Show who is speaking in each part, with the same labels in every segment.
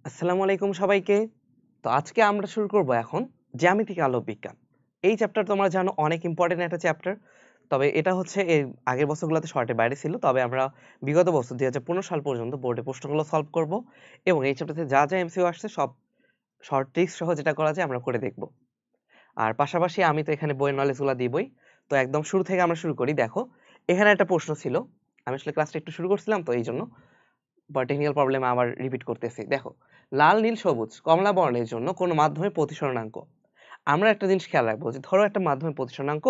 Speaker 1: আসসালামু আলাইকুম সবাইকে। তো আজকে আমরা শুরু করব এখন জ্যামিতিক আলোক বিজ্ঞান। এই চ্যাপ্টার তোমরা জানো অনেক ইম্পর্টেন্ট একটা চ্যাপ্টার। তবে এটা হচ্ছে এর আগের বছরগুলোতে শর্টের বাইরে ছিল। তবে আমরা বিগত বছর 2015 সাল পর্যন্ত বোর্ডে প্রশ্নগুলো সলভ করব এবং এই চ্যাপ্টারে যা এমসিকিউ আসছে সব শর্ট ট্রিক্স সহ যেটা করা যায় আমরা করে দেখব। আর পাশাপাশি আমি তো এখানে বইয়ের নলেজগুলো দিবই। তো একদম শুরু থেকে আমরা শুরু করি। দেখো, এখানে একটা প্রশ্ন ছিল। আমি আসলে ক্লাসটা একটু শুরু করছিলাম তো এইজন্য বা টেকনিক্যাল প্রবলেম আবার রিপিট করতেছি। দেখো, লাল নীল সবুজ কমলা বর্ণের জন্য কোন মাধ্যমের প্রতিসরণাঙ্ক। আমরা একটা জিনিস খেয়াল রাখবো যে ধরো একটা মাধ্যমের প্রতিসরণাঙ্ক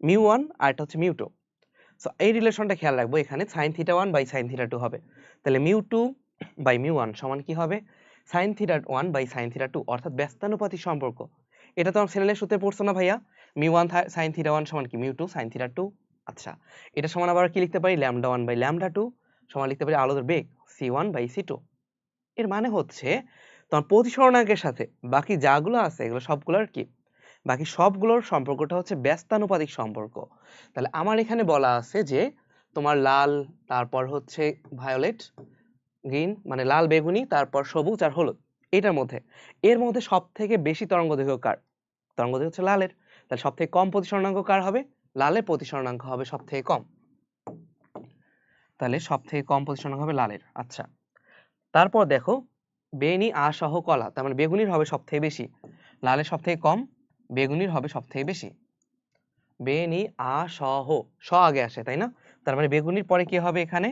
Speaker 1: μ1 আর এটা হচ্ছে μ2। সো এই রিলেশনটা খেয়াল রাখবো, এখানে sin θ1 বাই sin θ2 হবে। তাহলে μ2 বাই μ1 সমান কি হবে? sin θ1 বাই sin θ2, অর্থাৎ ব্যস্তানুপাতিক সম্পর্ক। এটা তো আমার ছেলের সূত্রে পড়ছো না ভাইয়া? μ1 sin θ1 সমান কি μ2 sin θ2। আচ্ছা, এটা সমান আবার কি লিখতে পারি? λ1 বাই λ2 সমান লিখতে পারি আলোর বেগ c1 বাই c2। এর মানে হচ্ছে তোমার প্রতিসরণাঙ্কের সাথে বাকি যাগুলো আছে এগুলো সবগুলোর কি, বাকি সবগুলোর সম্পর্কটা হচ্ছে ব্যস্তানুপাতিক সম্পর্ক। তাহলে আমার এখানে বলা আছে যে তোমার লাল, তারপর হচ্ছে ভায়োলেট, গ্রিন মানে লাল বেগুনি, তারপর সবুজ আর হলুদ, এটার মধ্যে এর মধ্যে সব থেকে বেশি তরঙ্গদৈর্ঘ্য কার? তরঙ্গদৈর্ঘ্য হচ্ছে লালের। তাহলে সব থেকে কম প্রতিসরণাঙ্ক কার হবে? লালের প্রতিসরণাঙ্ক হবে সব থেকে কম। তাহলে সব থেকে কম প্রতিসরণাঙ্ক হবে লালের। আচ্ছা, তারপর দেখো বেনি আ সহ কলা, তার মানে বেগুনির হবে সব থেকে বেশি, লালের সব থেকে কম, বেগুনির হবে সব থেকে বেশি। বেনি আ সহ, স আগে আসে তাই না? তার মানে বেগুনির পরে কি হবে এখানে?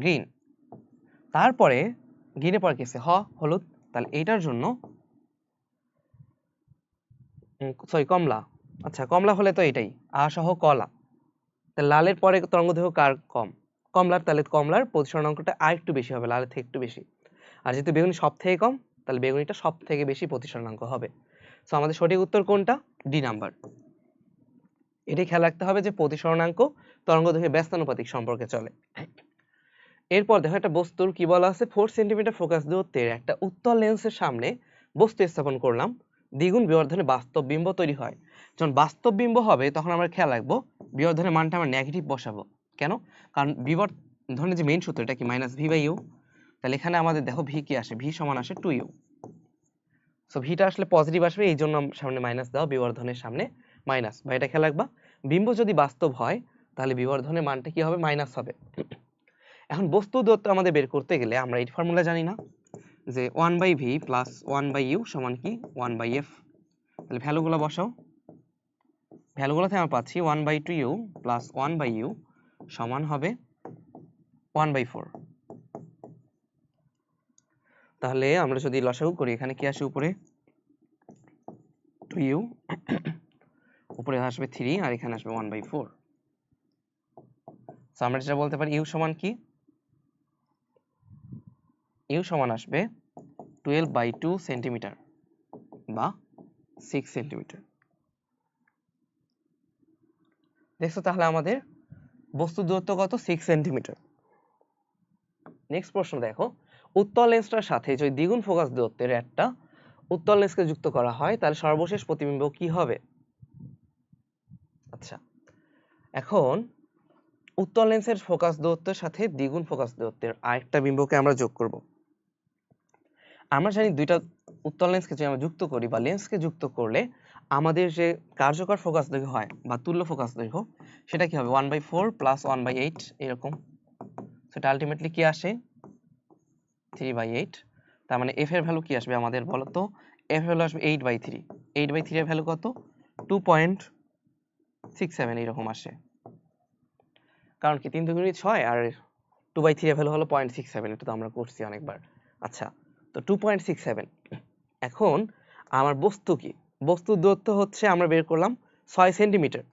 Speaker 1: গ্রিন। তারপরে গ্রিনের পরে কি আছে? হলুদ। তাহলে এইটার জন্য সরি কমলা। আচ্ছা, কমলা হলে তো এটাই আ সহ কলা। তাহলে লালের পরে তরঙ্গদৈর্ঘ্য কার কম? কমলার। তাহলে কমলার প্রতিসরণাঙ্কটা আর একটু বেশি হবে, লালের থেকে একটু বেশি। আর যেহেতু বেগুনি সব থেকে কম, তাহলে বেগুনিটা সব থেকে বেশি প্রতিসরণাঙ্ক হবে। সো আমাদের সঠিক উত্তর কোনটা? D number. এটাই খেয়াল রাখতে হবে যে প্রতিসরণাঙ্ক তরঙ্গদৈর্ঘ্যের ব্যস্তানুপাতিক সম্পর্কে চলে। এরপর দেখো একটা বস্তুর কি বলা আছে, 4 সেন্টিমিটার ফোকাস দূরত্বের একটা উত্তল লেন্সের সামনে বস্তু স্থাপন করলাম, দ্বিগুণ বিবর্ধনে বাস্তব বিম্ব তৈরি হয়। যখন বাস্তব বিম্ব হবে তখন আমরা খেয়াল রাখবো বিবর্ধনের মানটা আমরা নেগেটিভ বসাবো। কেন? কারণ বিবর্ধনের যে মেইন সূত্র এটা কি মাইনাস ভি বাই ইউ। তাহলে এখানে আমাদের দেখো ভি কি আসে? ভি সমান আসে 2u। সো ভিটা আসলে পজিটিভ আসবে, এই জন্য সামনে মাইনাস দাও, বিবর্ধনের সামনে মাইনাস। বা এটা খেয়াল রাখবা, বিম্ব যদি বাস্তব হয় তাহলে বিবর্ধনের মানটা কি হবে? মাইনাস হবে। এখন বস্তু দূরত্ব আমাদের বের করতে গেলে আমরা এই ফর্মুলা জানি না যে 1/v প্লাস 1/u সমান কি 1/f। তাহলে ভ্যালুগুলো বসাও। ভ্যালুগুলোতে আমরা পাচ্ছি 1/2u প্লাস 1/u সমান হবে 1/4। তাহলে আমরা যদি লসাগু করি এখানে কি আসে? উপরে 2u, উপরে আসবে 3 আর এখানে আসবে 1/4। সো আমরা যেটা বলতে পারি ইউ সমান কি? ইউ সমান আসবে 12/2 সেন্টিমিটার বা 6 সেন্টিমিটার। দেখছো তাহলে আমাদের বস্তুর দূরত্ব কত? 6 সেন্টিমিটার। নেক্সট প্রশ্ন দেখো, উত্তল লেন্সটার সাথে যদি দ্বিগুণ ফোকাস দূরত্বের একটা উত্তল লেন্সকে যুক্ত করা হয় তাহলে সর্বশেষ প্রতিবিম্ব কি হবে? আচ্ছা, এখন উত্তল লেন্সের ফোকাস দূরত্বের সাথে দ্বিগুণ ফোকাস দূরত্বের আরেকটা বিম্বকে আমরা যোগ করব। আমরা জানি দুইটা উত্তল লেন্সকে যদি আমরা যুক্ত করি বা লেন্সকে যুক্ত করলে আমাদের যে কার্যকর ফোকাস দৈর্ঘ্য হয় বা তুল্য ফোকাস দৈর্ঘ্য সেটা কি হবে? 1/4 প্লাস 1/8 এরকম। সেটা আলটিমেটলি কি আসে? 3/8। তার মানে f এর ভ্যালু কি আসবে আমাদের বলো তো? f এর ভ্যালু আসবে 8/3। 8/3 এর ভ্যালু কত? 2.67 এরকম আসে। কারণ কি 3 দুগুণে 6 আর 2/3 এর ভ্যালু হলো 0.67। এটা তো আমরা করছি অনেকবার। আচ্ছা, তো 2.67। এখন আমার বস্তু কি? বস্তুর দূরত্ব হচ্ছে আমরা বের করলাম 6 সেন্টিমিটার।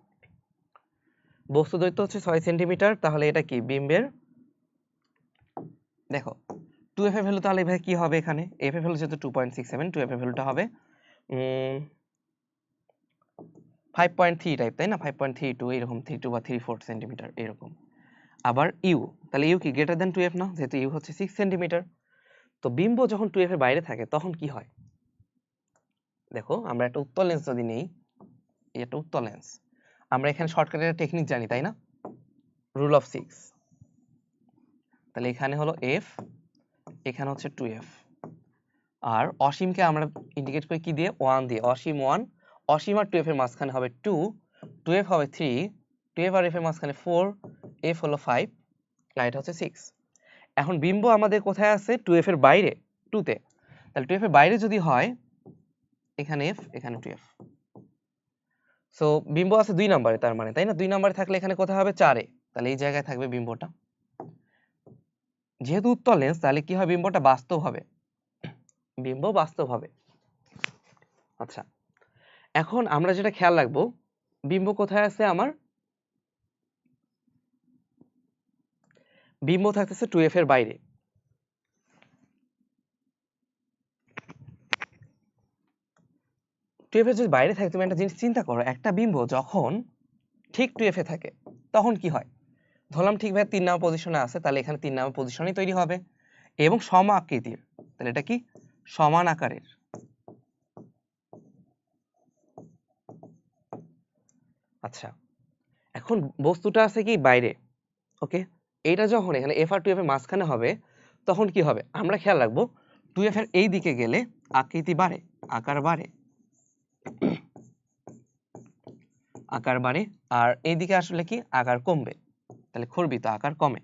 Speaker 1: বস্তু দূরত্ব হচ্ছে 6 সেন্টিমিটার, তাহলে এটা কি বিম্বের? দেখো 2f এর ভ্যালু তাহলে এভাবে কি হবে? এখানে f এর ভ্যালু যেহেতু 2.67, 2f এর ভ্যালুটা হবে 5.3 টাইপ, তাই না? 5.32 এরকম, 32 বা 34 সেন্টিমিটার এরকম। আবার ইউ, তাহলে ইউ কি গ্রেটার দ্যান 2f না? যেহেতু ইউ হচ্ছে 6 সেন্টিমিটার। তো বিম্ব যখন 2f এর বাইরে থাকে তখন কি হয়? দেখো আমরা একটা উত্তল লেন্স যদি নেই, এই একটা উত্তল লেন্স, আমরা এখানে শর্টকাটের টেকনিক জানি তাই না? Rule of 6। তাহলে এখানে হলো f, এখানে হচ্ছে 2f। আর অসীমকে আমরা ইন্ডিকেট করি কি দিয়ে 1 দিয়ে অসীম 1 অসীম আর 2f এর মাঝখানে হবে 2 2f হবে 3 2f আর f এর মাঝখানে 4 f হলো 5 লাইট হচ্ছে 6 এখন বিম্ব আমাদের কোথায় আছে 2f এর বাইরে 2 তে তাহলে 2f এর বাইরে যদি হয় এখানে f এখানে 2f সো বিম্ব আছে 2 নম্বরে তার মানে তাই না 2 নম্বরে থাকলে এখানে কোথায় হবে 4 এ তাহলে এই জায়গায় থাকবে বিম্বটা যেহেতু উত্তল লেন্স তাহলে কি হয় বিম্বটা বাস্তব হবে বিম্ব বাস্তব হবে আচ্ছা এখন আমরা যেটা খেয়াল রাখবো বিম্ব কোথায় আছে আমার বিম্ব থাকতেছে 2f এর বাইরে 2f এর যদি বাইরে থাকে তুমি একটা জিনিস চিন্তা করো একটা বিম্ব যখন ঠিক 2f এ থাকে তখন কি হয় ধরলাম ঠিক ভাই 3 নম্বর পজিশনে আছে তাহলে এখানে 3 নম্বর পজিশনই তৈরি হবে এবং সম আকৃতির তাহলে এটা কি সমান আকারের আচ্ছা এখন বস্তুটা আছে কি বাইরে ওকে এইটা যখন এখানে f আর 2f এর মাঝখানে হবে তখন কি হবে আমরা খেয়াল রাখবো 2f এর এই দিকে গেলে আকৃতি বাড়ে আকার বাড়ে আকার বাড়ে আর এইদিকে আসলে কি আকার কমবে তাহলে খর্বিত আকার কমে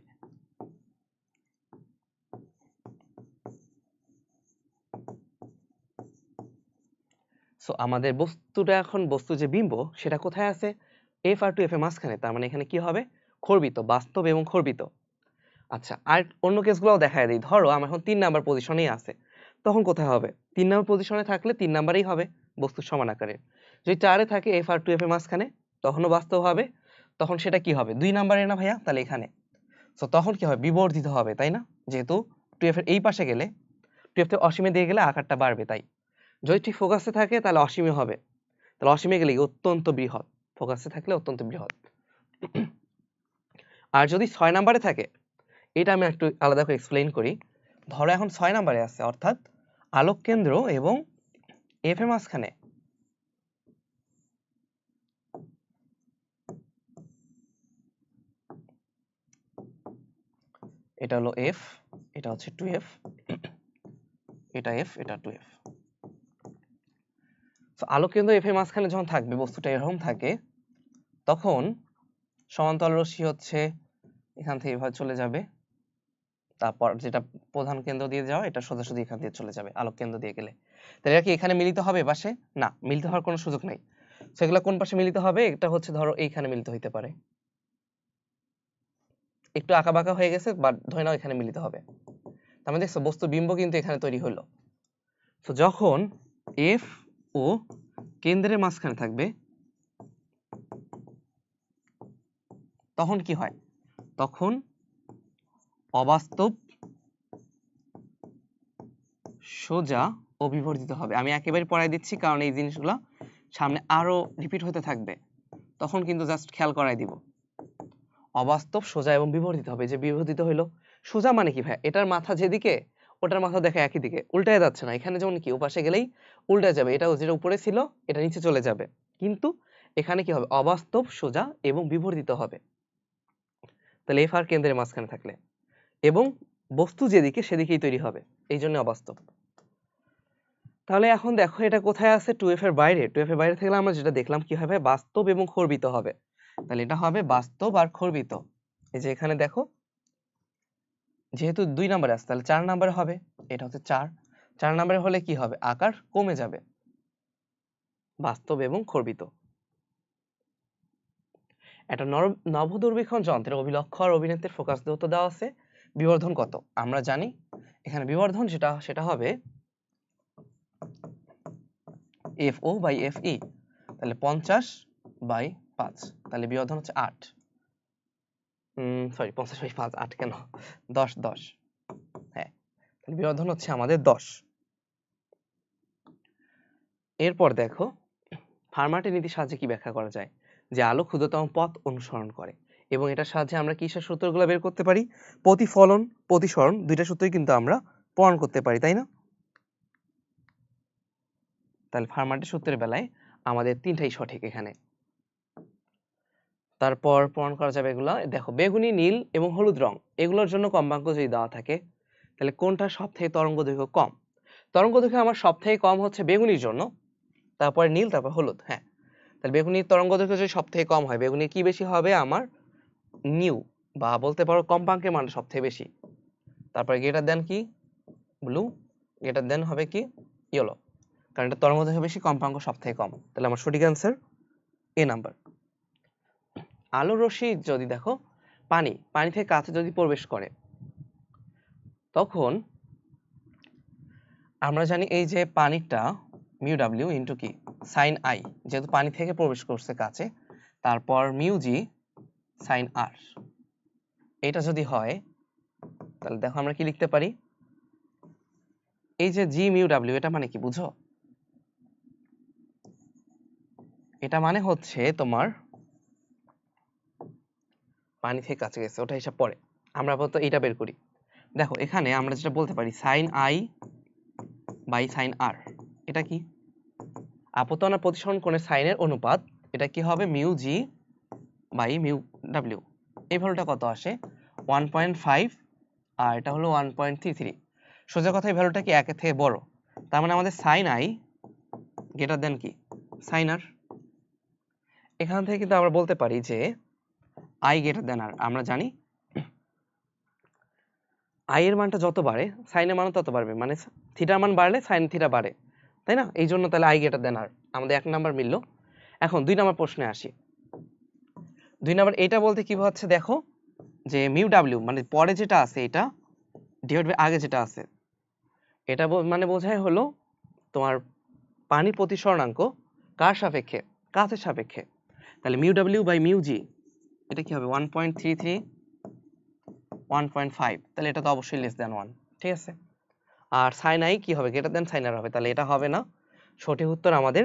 Speaker 1: সো আমাদের বস্তুটা এখন বস্তু যে বিম্ব সেটা কোথায় আছে f আর 2f এর মাঝখানে তার মানে এখানে কি হবে খর্বিত বাস্তব এবং খর্বিত আচ্ছা আর অন্য কেসগুলোও দেখায় দিই ধরো আমার এখন 3 নাম্বার পজিশনেই আছে তখন কোথায় হবে 3 নাম্বার পজিশনে থাকলে 3 নাম্বারেই হবে বস্তুর সমান আকারের যদি 4 এ থাকে f আর 2f এর মাঝখানে তখনও বাস্তব হবে তখন সেটা কি হবে 2 নাম্বারে না ভাইয়া তাহলে এখানে সো তখন কি হবে বিবর্ধিত হবে তাই না যেহেতু 2f এর এই পাশে গেলে 2f তে অসীমে দিয়ে গেলে আকারটা বাড়বে তাই যদি ঠিক ফোকাসে থাকে তাহলে অসীমে হবে তাহলে অসীমে গেলে অত্যন্ত বৃহৎ ফোকাসে থাকলে অত্যন্ত বৃহৎ আর যদি 6 নাম্বারে থাকে এটা আমি একটু আলাদা করে এক্সপ্লেইন করি ধরো এখন 6 নাম্বারে আছে অর্থাৎ আলোক কেন্দ্র এবং f এর মাঝখানে এটা হলো f এটা হচ্ছে 2f এটা f এটা 2f সো আলোক কেন্দ্র f এর মাঝখানে যখন থাকবে বস্তুটা এরকম থাকে তখন সমান্তরাল রশ্মি হচ্ছে এখান থেকে এভাবে চলে যাবে তারপর যেটা প্রধান কেন্দ্র দিয়ে যাওয়া এটা সোজাসুজি এখান দিয়ে চলে যাবে আলোক কেন্দ্র দিয়ে গেলে তাহলে এটা কি এখানে মিলিত হবে পাশে না মিলিত হওয়ার কোনো সুযোগ নাই সেগুলো কোন পাশে মিলিত হবে এটা হচ্ছে ধরো এইখানে মিলিত হইতে পারে একটু আঁকাবাঁকা হয়ে গেছে বাট ধরে নাও এখানে মিলিত হবে তার মানে দেখছো বস্তু বিম্ব কিন্তু এখানে তৈরি হলো তো যখন f ও কেন্দ্রের মাঝখানে থাকবে তখন কি হয় তখন অবাস্তব সোজা ও বিবর্ধিত হবে আমি একেবারে পড়াই দিচ্ছি কারণ এই জিনিসগুলো সামনে আরো রিপিট হতে থাকবে তখন কিন্তু জাস্ট খেয়াল করাই দিব অবাস্তব সোজা এবং বিবর্ধিত হবে যে বিবর্ধিত হইলো সোজা মানে কি ভাই এটার মাথা যেদিকে ওটার মাথা দেখে একই দিকে উল্টায় যাচ্ছে না এখানে যেমন কি ওপাশে গেলেই উল্টা যাবে এটা যেটা উপরে ছিল এটা নিচে চলে যাবে কিন্তু এখানে কি হবে অবাস্তব সোজা এবং বিবর্ধিত হবে তাহলে f আর কেন্দ্রের মাঝখানে থাকলে এবং বস্তু যেদিকে সেদিকেই তৈরি হবে এই জন্য অবাস্তব তাহলে এখন দেখো এটা কোথায় আছে 2f এর বাইরে 2f এর বাইরে থাকলে আমরা যেটা দেখলাম কি হবে বাস্তব এবং খর্বিত হবে তাহলে এটা হবে বাস্তব আর খর্বিত এই যে এখানে দেখো যেহেতু 2 নম্বরে আছে তাহলে 4 নম্বরে হবে এটা হচ্ছে 4 নম্বরে হলে কি হবে আকার কমে যাবে বাস্তব এবং খর্বিত একটা নবদূরবীক্ষণ যন্ত্রের অভিলক্ষ্য আর অভিনেত্রীর ফোকাস দূরত্ব দেওয়া আছে বিবর্ধন কত আমরা জানি এখানে বিবর্ধন সেটা হবে FO বাই FE তাহলে 50/5 তাহলে বিবর্ধন হচ্ছে 8 সরি 50/5 8 কেন 10 হ্যাঁ তাহলে বিবর্ধন হচ্ছে আমাদের 10 এরপর দেখো ফার্মাটের নীতির সাহায্যে কি ব্যাখ্যা করা যায় যে আলো ক্ষুদ্রতম পথ অনুসরণ করে এবং এটার সাহায্যে আমরা কিসের সূত্রগুলো বের করতে পারি প্রতিফলন প্রতিসরণ দুইটা সূত্রই কিন্তু আমরা প্রমাণ করতে পারি তাই না তাহলে ফার্মাটের সূত্রের বেলায় আমাদের তিনটাই সঠিক এখানে তারপর প্রমাণ করা যাবে এগুলা দেখো বেগুনি নীল এবং হলুদ রং এগুলোর জন্য কম্পাঙ্ক যদি দেওয়া থাকে তাহলে কোনটা সবথেকে তরঙ্গ দৈর্ঘ্য কম তরঙ্গ দৈর্ঘ্য আমার সবথেকে কম হচ্ছে বেগুনির জন্য, তারপরে নীল, তারপর হলুদ। হ্যাঁ, তাহলে বেগুনির তরঙ্গ দৈর্ঘ্য যদি সবথেকে কম হয়, বেগুনির কি বেশি হবে? আমার নিউ বা বলতে পারো কম্পাঙ্কের মান সবথেকে বেশি। তারপরে গ্রেটার দেন কি? ব্লু। গ্রেটার দেন হবে কি? ইয়েলো। কারণ এটা তরঙ্গ দৈর্ঘ্য বেশি, কম্পাঙ্ক সবথেকে কম। তাহলে আমার সঠিক অ্যান্সার এ নাম্বার। আলোর রশ্মি যদি দেখো পানি থেকে কাছে যদি প্রবেশ করে, তখন আমরা জানি এই যে পানিটা মিউ ডাব্লিউ ইন্টু কি সাইন আই, যেহেতু পানি থেকে প্রবেশ করছে কাছে, তারপর মিউ জি সাইন আর। এটা যদি হয় তাহলে দেখো আমরা কি লিখতে পারি? এই যে জি মিউ ডাব্লিউ, এটা মানে কি বুঝো? এটা মানে হচ্ছে তোমার পানি থেকে কাছে গেছে, ওটা হিসাব পরে, আমরা আপাতত এটা বের করি। দেখো এখানে আমরা যেটা বলতে পারি সাইন আই বাই সাইন আর, এটা কি? আপতন আর প্রতিসরণ কোণের সাইনের অনুপাত, এটা কি হবে? Mu G by mu W. এই ভ্যালুটা কত আসে? 1.5, আর এটা হলো 1.33। সোজা কথা, এই ভ্যালুটা কি একের থেকে বড়, তার মানে আমাদের সাইন আই গ্রেটার দেন কি সাইন আর। এখান থেকে কিন্তু আমরা বলতে পারি যে আই গ্রেটার দেন আর। আমরা জানি আই এর মানটা যত বাড়ে সাইনের মানও তত বাড়বে, মানে থিটার মান বাড়লে সাইন থিটা বাড়ে, তাই না? এই জন্য তাহলে আই গ্রেটার দেন আর, আমাদের 1 নাম্বার মিললো। এখন 2 নাম্বার প্রশ্নে আসি। 2 নাম্বার এটা বলতে কি হচ্ছে দেখো, যে মিউ ডাব্লিউ মানে পরে যেটা আছে এটা ডিভাইড বাই আগে যেটা আছে, এটা মানে বোঝায় হলো তোমার পানি প্রতিসরণাঙ্ক কার সাপেক্ষে? কাচের সাপেক্ষে। তাহলে মিউ ডাব্লিউ বাই মিউ জি, এটা কি হবে? 1.33, 1.5, তাহলে এটা তো অবশ্যই লেস দ্যান 1, ঠিক আছে? আর সাইন আই কি হবে? গ্রেটার দ্যান সাইন আর হবে, তাহলে এটা হবে না। সঠিক উত্তর আমাদের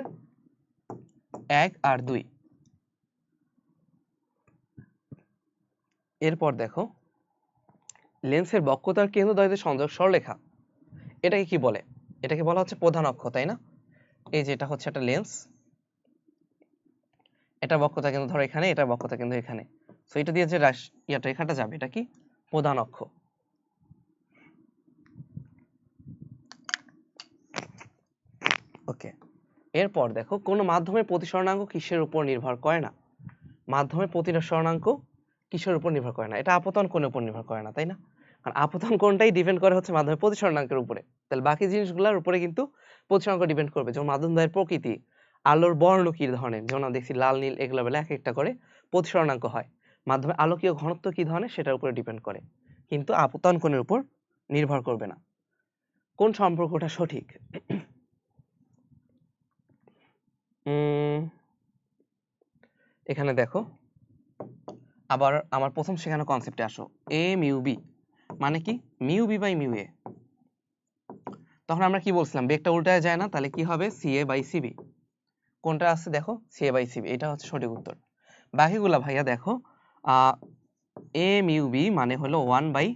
Speaker 1: 1 আর 2। এরপর দেখো লেন্সের বক্রতার কেন্দ্রদ্বয়ের সংযোগ সরলরেখা, এটাকে কি বলে? এটাকে বলা হচ্ছে প্রধান অক্ষ, তাই না? এই যে এটা হচ্ছে একটা লেন্স, এটা বক্রতা কিন্তু ধরো এখানে, এটা বক্রতা কিন্তু এখানে, সো এটা দিয়ে যে রেখাটা যাবে এটা কি? প্রধান অক্ষ। ওকে, এরপর দেখো কোন মাধ্যমের প্রতিসরণাঙ্ক কিসের উপর নির্ভর করে না? মাধ্যমের প্রতিসরণাঙ্ক কিসের উপর নির্ভর করে না? এটা আপতন কোণের উপর নির্ভর করে না, তাই না? কারণ আপতন কোণটাই ডিপেন্ড করে হচ্ছে মাধ্যমের প্রতিসরণাঙ্কের উপরে, তাহলে বাকি জিনিসগুলোর উপরে কিন্তু প্রতিসরণাঙ্ক ডিপেন্ড করবে। যেমন মাধ্যমদ্বয়ের প্রকৃতি, আলোর বর্ণ কি ধরনের, যেমন আমরা দেখছি লাল নীল, এগুলো বেলা এক একটা করে প্রতিসরণাঙ্ক হয়। মাধ্যমে আলোকীয় ঘনত্ব কি ধরনের সেটার উপরে ডিপেন্ড করে, কিন্তু আপতন কোণের উপর নির্ভর করবে না। কোন সম্পর্কটা সঠিক? এখানে দেখো আবার আমার প্রথম শেখানো কনসেপ্টে আসো। এ মিউ বি মানে কি? Mu B by mu A. তখন আমরা কি বলছিলাম? বেগটা উল্টায় যায় না, তাহলে কি হবে? C A by CB. কোনটা আছে দেখো? সি এ বাই সিবি, এটা হচ্ছে সঠিক উত্তর। বাকিগুলা ভাইয়া দেখো, এ মিউ বি মানে হলো 1 বাই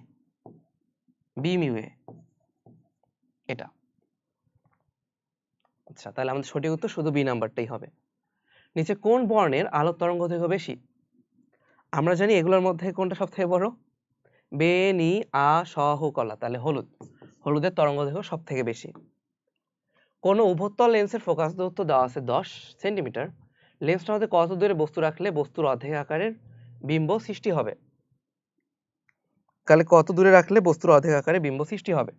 Speaker 1: বি মিউ এ, এটা। আচ্ছা, তাহলে আমাদের সঠিক উত্তর শুধু বি নাম্বারটাই হবে। নিচে কোন বর্ণের আলোক তরঙ্গ দৈর্ঘ্য বেশি? আমরা জানি এগুলোর মধ্যে কোনটা সবথেকে বড়? বে, নি, আ, স, হু, কলা, তাহলে হলুদ। হলুদের তরঙ্গ দৈর্ঘ্য সব থেকে বেশি। কোন উভত্তল লেন্সের ফোকাস দূরত্ব দেওয়া আছে 10 সেন্টিমিটার, লেন্সটার মধ্যে কত দূরে বস্তু রাখলে বস্তুর অর্ধেক আকারের বিম্ব সৃষ্টি হবে? তাহলে কত দূরে রাখলে বস্তুর অর্ধেক আকারে বিম্ব সৃষ্টি হবে?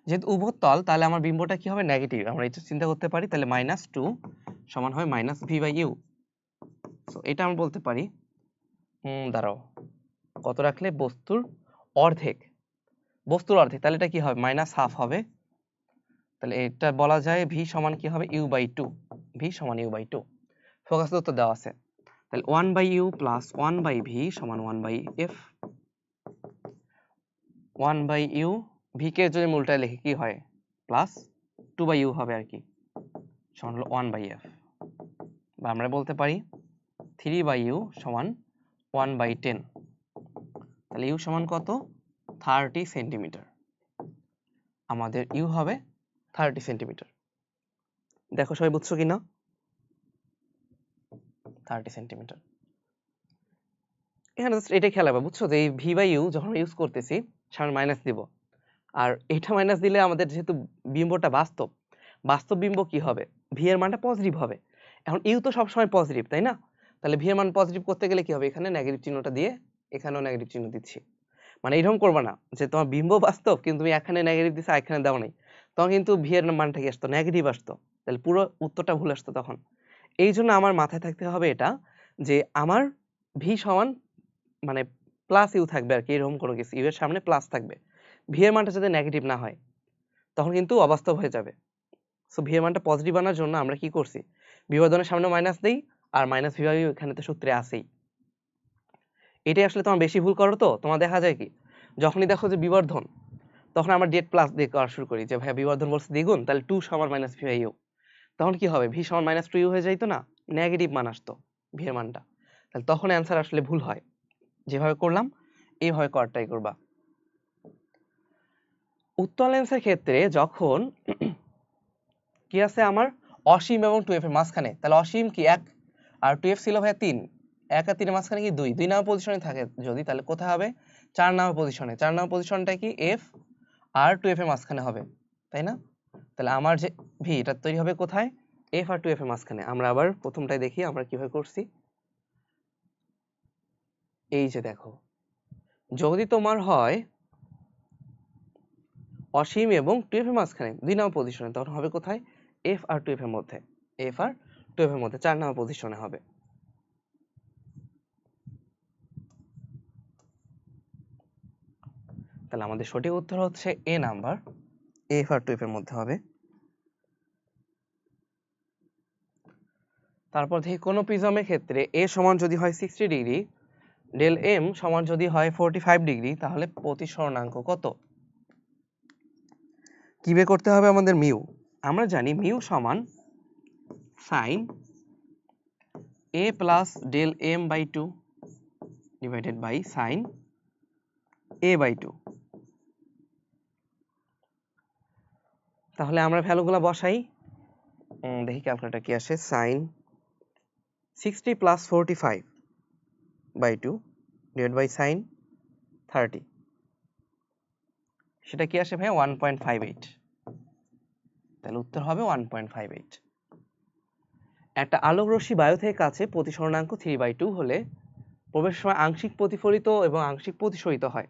Speaker 1: যেহেতু উভত্তল, তাহলে আমার বিম্বটা কি হবে? নেগেটিভ। আমরা এটা চিন্তা করতে পারি, তাহলে -2 সমান হয় -v বাই ইউ। সো এটা আমরা বলতে পারি, দাঁড়াও, কত রাখলে বস্তুর অর্ধেক, বস্তুর অর্ধেক, তাহলে এটা কি হবে? -হাফ হবে। তাহলে এটা বলা যায় ভি সমান কি হবে? ইউ বাই 2, ভি সমান ইউ বাই 2। ফোকাস দূরত্ব দেওয়া আছে, তাহলে 1 by U plus 1 by V সমান 1 by F. 1 by U, V কে যদি উল্টায় লিখে কি হয়? প্লাস 2 বাই ইউ হবে আর কি, সমান হলো 1 বাই এফ। বা আমরা বলতে পারি 3 বাই ইউ সমান 1 বাই 10। তাহলে ইউ সমান কত? 30 সেন্টিমিটার। আমাদের ইউ হবে 30 সেন্টিমিটার। দেখো সবাই বুঝছো কিনা? 30 সেন্টিমিটার। এখানে এটাই খেয়াল রাখবে, বুঝছো, যে এই ভি বাই ইউ যখন ইউজ করতেছি সামনে মাইনাস দিব, আর এটা মাইনাস দিলে আমাদের যেহেতু বিম্বটা বাস্তব, বাস্তব বিম্ব কি হবে, ভি এর মানটা পজিটিভ হবে। এখন ইউ তো সবসময় পজিটিভ, তাই না? তাহলে ভি এর মান পজিটিভ করতে গেলে কি হবে, এখানে নেগেটিভ চিহ্নটা দিয়ে এখানেও নেগেটিভ চিহ্ন দিচ্ছি। মানে এরকম করবে না যে তোমার বিম্ব বাস্তব কিন্তু তুমি এখানে নেগেটিভ দিছো এখানে দাও নাই, তখন কিন্তু ভি এর মানটা কি আসতো, নেগেটিভ আসতো, তাহলে পুরো উত্তরটা ভুল আসতো তখন। এই জন্য আমার মাথায় থাকতে হবে এটা, যে আমার ভি সমান মানে প্লাস ইউ থাকবে আর কি, এরকম কোনো কিছু, ইউ এর সামনে প্লাস থাকবে, ভি এর মানটা যাতে নেগেটিভ না হয়, তখন কিন্তু অবাস্তব হয়ে যাবে। সো ভি এর মানটা পজিটিভ আনার জন্য আমরা কি করছি, বিবর্ধনের সামনে মাইনাস দেই, আর মাইনাস ভি বাই ইউ এখানে তো সূত্রে আছেই। এটাই আসলে তোমার বেশি ভুল করো, তো তোমার দেখা যায় কি যখনই দেখো যে বিবর্ধন, তখন আমরা ডেট প্লাস দিয়ে করা শুরু করি, যে ভাইয়া বিবর্ধন বলছে দ্বিগুণ, তাহলে 2 সমান মাইনাস ভি বাই ইউ, তখন কি হবে, ভি সমান মাইনাস 2 ইউ হয়ে যাইতো না, নেগেটিভ মান আসতো ভি এর মানটা, তাহলে তখন অ্যান্সার আসলে ভুল হয়। যেভাবে করলাম এইভাবে করার ট্রাই করবা। উত্তল লেন্সের ক্ষেত্রে যখন কি আছে আমার অসীম এবং 2f এর মাঝখানে, তাহলে অসীম কি 1 আর 2f ছিল ভাই 3, 1 আর 3 এর মাঝখানে কি 2, 2 নাম্বার পজিশনে থাকে যদি, তাহলে কোথায় হবে 4 নাম্বার পজিশনে, 4 নাম্বার পজিশনটা কি f আর 2f এর মাঝখানে হবে, তাই না? তাহলে আমার যে ভি এটা তৈরি হবে কোথায়, f আর 2f এর মাঝখানে। আমরা আবার প্রথমটাই দেখি আমরা কিভাবে করছি। এই যে দেখো, যদি তোমার হয় অসীম এবং 2f এর মাঝখানে 2 নাম্বার পজিশনে, তখন হবে কোথায়, f আর 2f এর মধ্যে, f আর 2f এর মধ্যে 4 নাম্বার পজিশনে হবে। তাহলে আমাদের সঠিক উত্তর হচ্ছে এ নাম্বার, f আর 2f এর মধ্যে হবে। তারপর দেখি কোন প্রিজমের ক্ষেত্রে a সমান যদি হয় 60 ডিগ্রি, ডেল m সমান যদি হয় 45 ডিগ্রি, তাহলে প্রতিসরণাঙ্ক কত? কি বের করতে হবে আমাদের, মিউ। আমরা জানি মিউ সমান sin a plus del m by 2 divided by sin a by 2। তাহলে আমরা ভ্যালুগুলো বসাই, দেখি ক্যালকুলেটর কি আসে, sin 60 plus 45 by 2 divide by sin 30, সেটা কি আসে ভাই 1.58, তাহলে উত্তর হবে 1.58। একটা আলোক রশ্মি বায়ু থেকে কাছে প্রতিসরণাঙ্ক 3/2 হলে প্রবেশের সময় আংশিক প্রতিফলিত এবং আংশিক প্রতিসরিত হয়।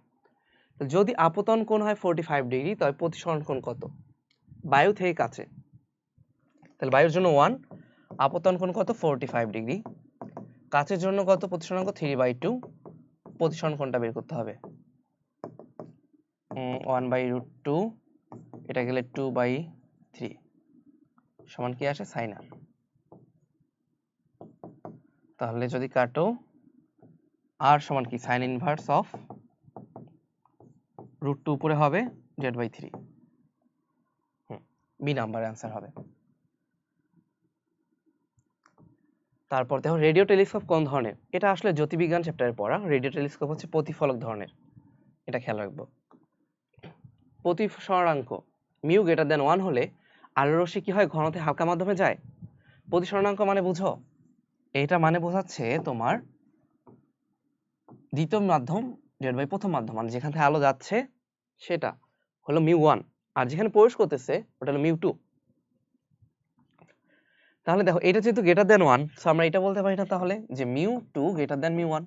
Speaker 1: যদি আপতন কোণ হয় 45 ডিগ্রি, তবে প্রতিসরণ কোণ কত? বায়ু থেকে কাছে, তাহলে বায়ুর জন্য 1, আপতন কোণ কত 45 ডিগ্রি, কাছের জন্য কত, প্রতিসরণাঙ্ক 3/2, প্রতিসরণ কোণটা বের করতে হবে 1/√2, এটা গেলে 2/3 সমান কি আসে sin r। তাহলে যদি কাটো r সমান কি sin ইনভার্স অফ √2 উপরে হবে z/3, বি নাম্বার অ্যান্সার হবে। তারপর দেখো রেডিও টেলিস্কোপ কোন ধরনের, এটা আসলে জ্যোতির্বিজ্ঞান চ্যাপ্টারে পড়া। রেডিও টেলিস্কোপ হচ্ছে প্রতিফলক ধরনের, এটা খেয়াল রাখবো। প্রতিসরণাঙ্ক মিউ গ্রেটার দেন 1 হলে আলোর রশ্মি কি হয়, ঘনতে হালকা মাধ্যমে যায়। প্রতিসরণাঙ্ক মানে বুঝো, এটা মানে বোঝাচ্ছে তোমার দ্বিতীয় মাধ্যম ডিভাইড বাই প্রথম মাধ্যম, মানে যেখান থেকে আলো যাচ্ছে সেটা হলো μ1, আর যেখানে প্রবেশ করতেছে ওটা হলো μ2। তাহলে দেখো এটা যেহেতু গ্রেটার দেন 1, সো আমরা এটা বলতে পারি না তাহলে যে μ2 গ্রেটার দেন μ1,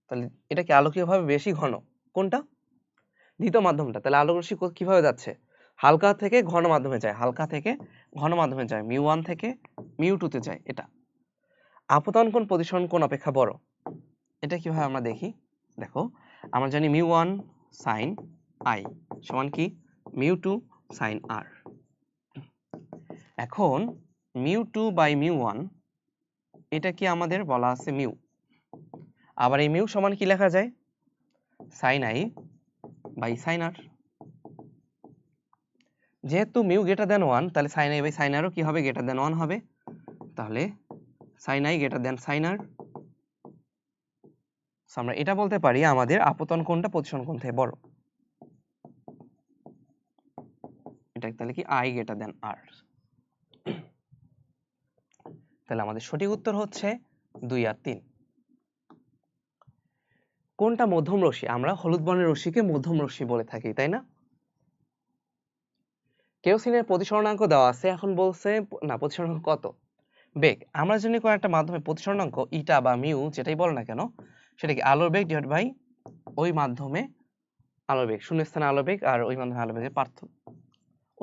Speaker 1: তাহলে এটা কি আলোকীয়ভাবে বেশি ঘন কোনটা, দ্বিতীয় মাধ্যমটা। তাহলে আলোক রশ্মি কিভাবে যাচ্ছে, হালকা থেকে ঘন মাধ্যমে যায়, হালকা থেকে ঘন মাধ্যমে যায়, μ1 থেকে μ2 তে যায়। এটা আপতন কোণ প্রতিসরণ কোণ অপেক্ষা বড়, এটা কিভাবে আমরা দেখি, দেখো আমরা জানি μ1 sin i সমান কি μ2 sin r। এখন μ2 বাই μ1 এটা কি আমাদের বলা আছে মিউ, আবার এই মিউ সমান কি লেখা যায় sin i by sin r। যেহেতু মিউ গ্রেটার দেন 1, তাহলে sin i by sin r ও কি হবে, গ্রেটার দেন 1 হবে, তাহলে sin i greater than sin r। So আমরা এটা বলতে পারি আমাদের আপতন কোণটা প্রতিসরণ কোণ থেকে বড়, এটা তাহলে কি i গ্রেটার দেন r। তাহলে আমাদের সঠিক উত্তর হচ্ছে 2 আর 3। কোনটা মধ্যম রশ্মি, আমরা হলুদ বর্ণের রশ্মিকে মধ্যম রশ্মি বলে থাকি, তাই না? কেরোসিনের প্রতিসরণাঙ্ক দেওয়া আছে, এখন বলছে না প্রতিসরণাঙ্ক কত, বেগ। আমরা জানি কোন একটা মাধ্যমে প্রতিসরণাঙ্ক ইটা বা মিউ যেটাই বল না কেন, সেটা কি আলোর বেগ ডিভাইড বাই ওই মাধ্যমে আলোর বেগ, শূন্য স্থানে আলোর বেগ আর ওই মাধ্যমে আলোর বেগের পার্থক্য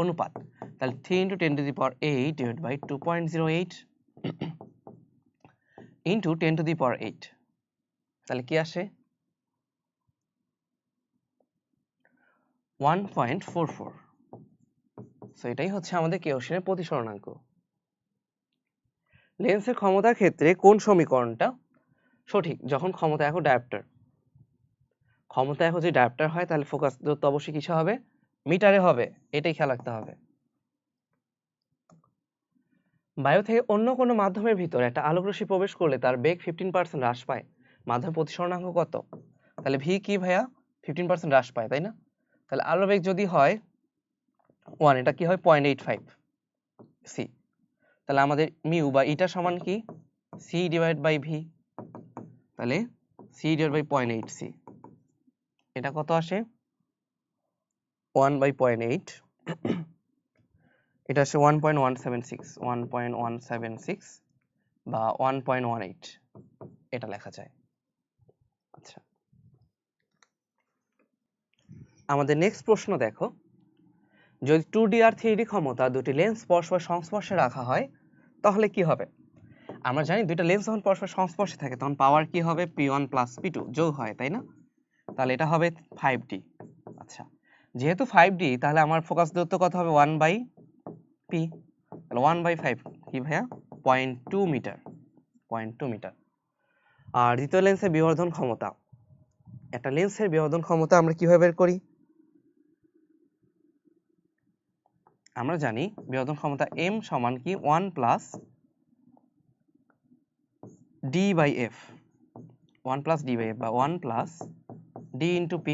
Speaker 1: অনুপাত। তাহলে 3 × 10⁸ ডিভাইড বাই 2.08 ইন্টু 10⁸। তাহলে কি আসে 1.44। সো এটাই হচ্ছে আমাদের কেরোসিনের প্রতিসরণাঙ্ক। লেন্সের ক্ষমতার ক্ষেত্রে কোন সমীকরণটা সঠিক? যখন ক্ষমতা একক ডায়োপ্টার, ক্ষমতা একক যদি ডায়োপ্টার হয় তাহলে ফোকাস দূরত্ব অবশ্যই কিছু হবে, মিটারে হবে, এটাই খেয়াল রাখতে হবে। বায়ু থেকে অন্য কোনো মাধ্যমের ভিতরে একটা আলোকরশ্মি প্রবেশ করলে তার বেগ 15% হ্রাস পায়, মাধ্যমের প্রতিসরণাঙ্ক কত? তাহলে ভি কি ভাইয়া 15% হ্রাস পায়, তাই না? তাহলে আলোর বেগ যদি হয় 1, এটা কি হয় 0.85 সি। তাহলে আমাদের মিউ বা ইটা সমান কি সি ডিভাইড বাই ভি। তাহলে সি ডিভাইড বাই 0.8 সি, এটা কত আসে 1/0.8, এটা আসে 1.176 বা 1.18 এটা লেখা যায়। আচ্ছা, আমাদের নেক্সট প্রশ্ন দেখো, যদি 2D আর 3D ক্ষমতা দুটি লেন্স পরস্পর সংস্পর্শে রাখা হয় তাহলে কি হবে? আমরা জানি দুইটা লেন্স যখন পরস্পর সংস্পর্শে থাকে তখন পাওয়ার কি হবে P1 প্লাস P2 যোগ হয়, তাই না? তাহলে এটা হবে 5D। আচ্ছা, যেহেতু 5D তাহলে আমার ফোকাস দূরত্ব কত হবে 1/p, তাহলে 1/5 কি ভাইয়া 0.2 মিটার, 0.2 মিটার। আর দ্বিতীয় লেন্সের বিবর্ধন ক্ষমতা, একটা লেন্সের বিবর্ধন ক্ষমতা আমরা কিভাবে বের করি? আমরা জানি বিবর্ধন ক্ষমতা m সমান কি 1 plus d by f, 1 plus d by f বা 1 plus d into p।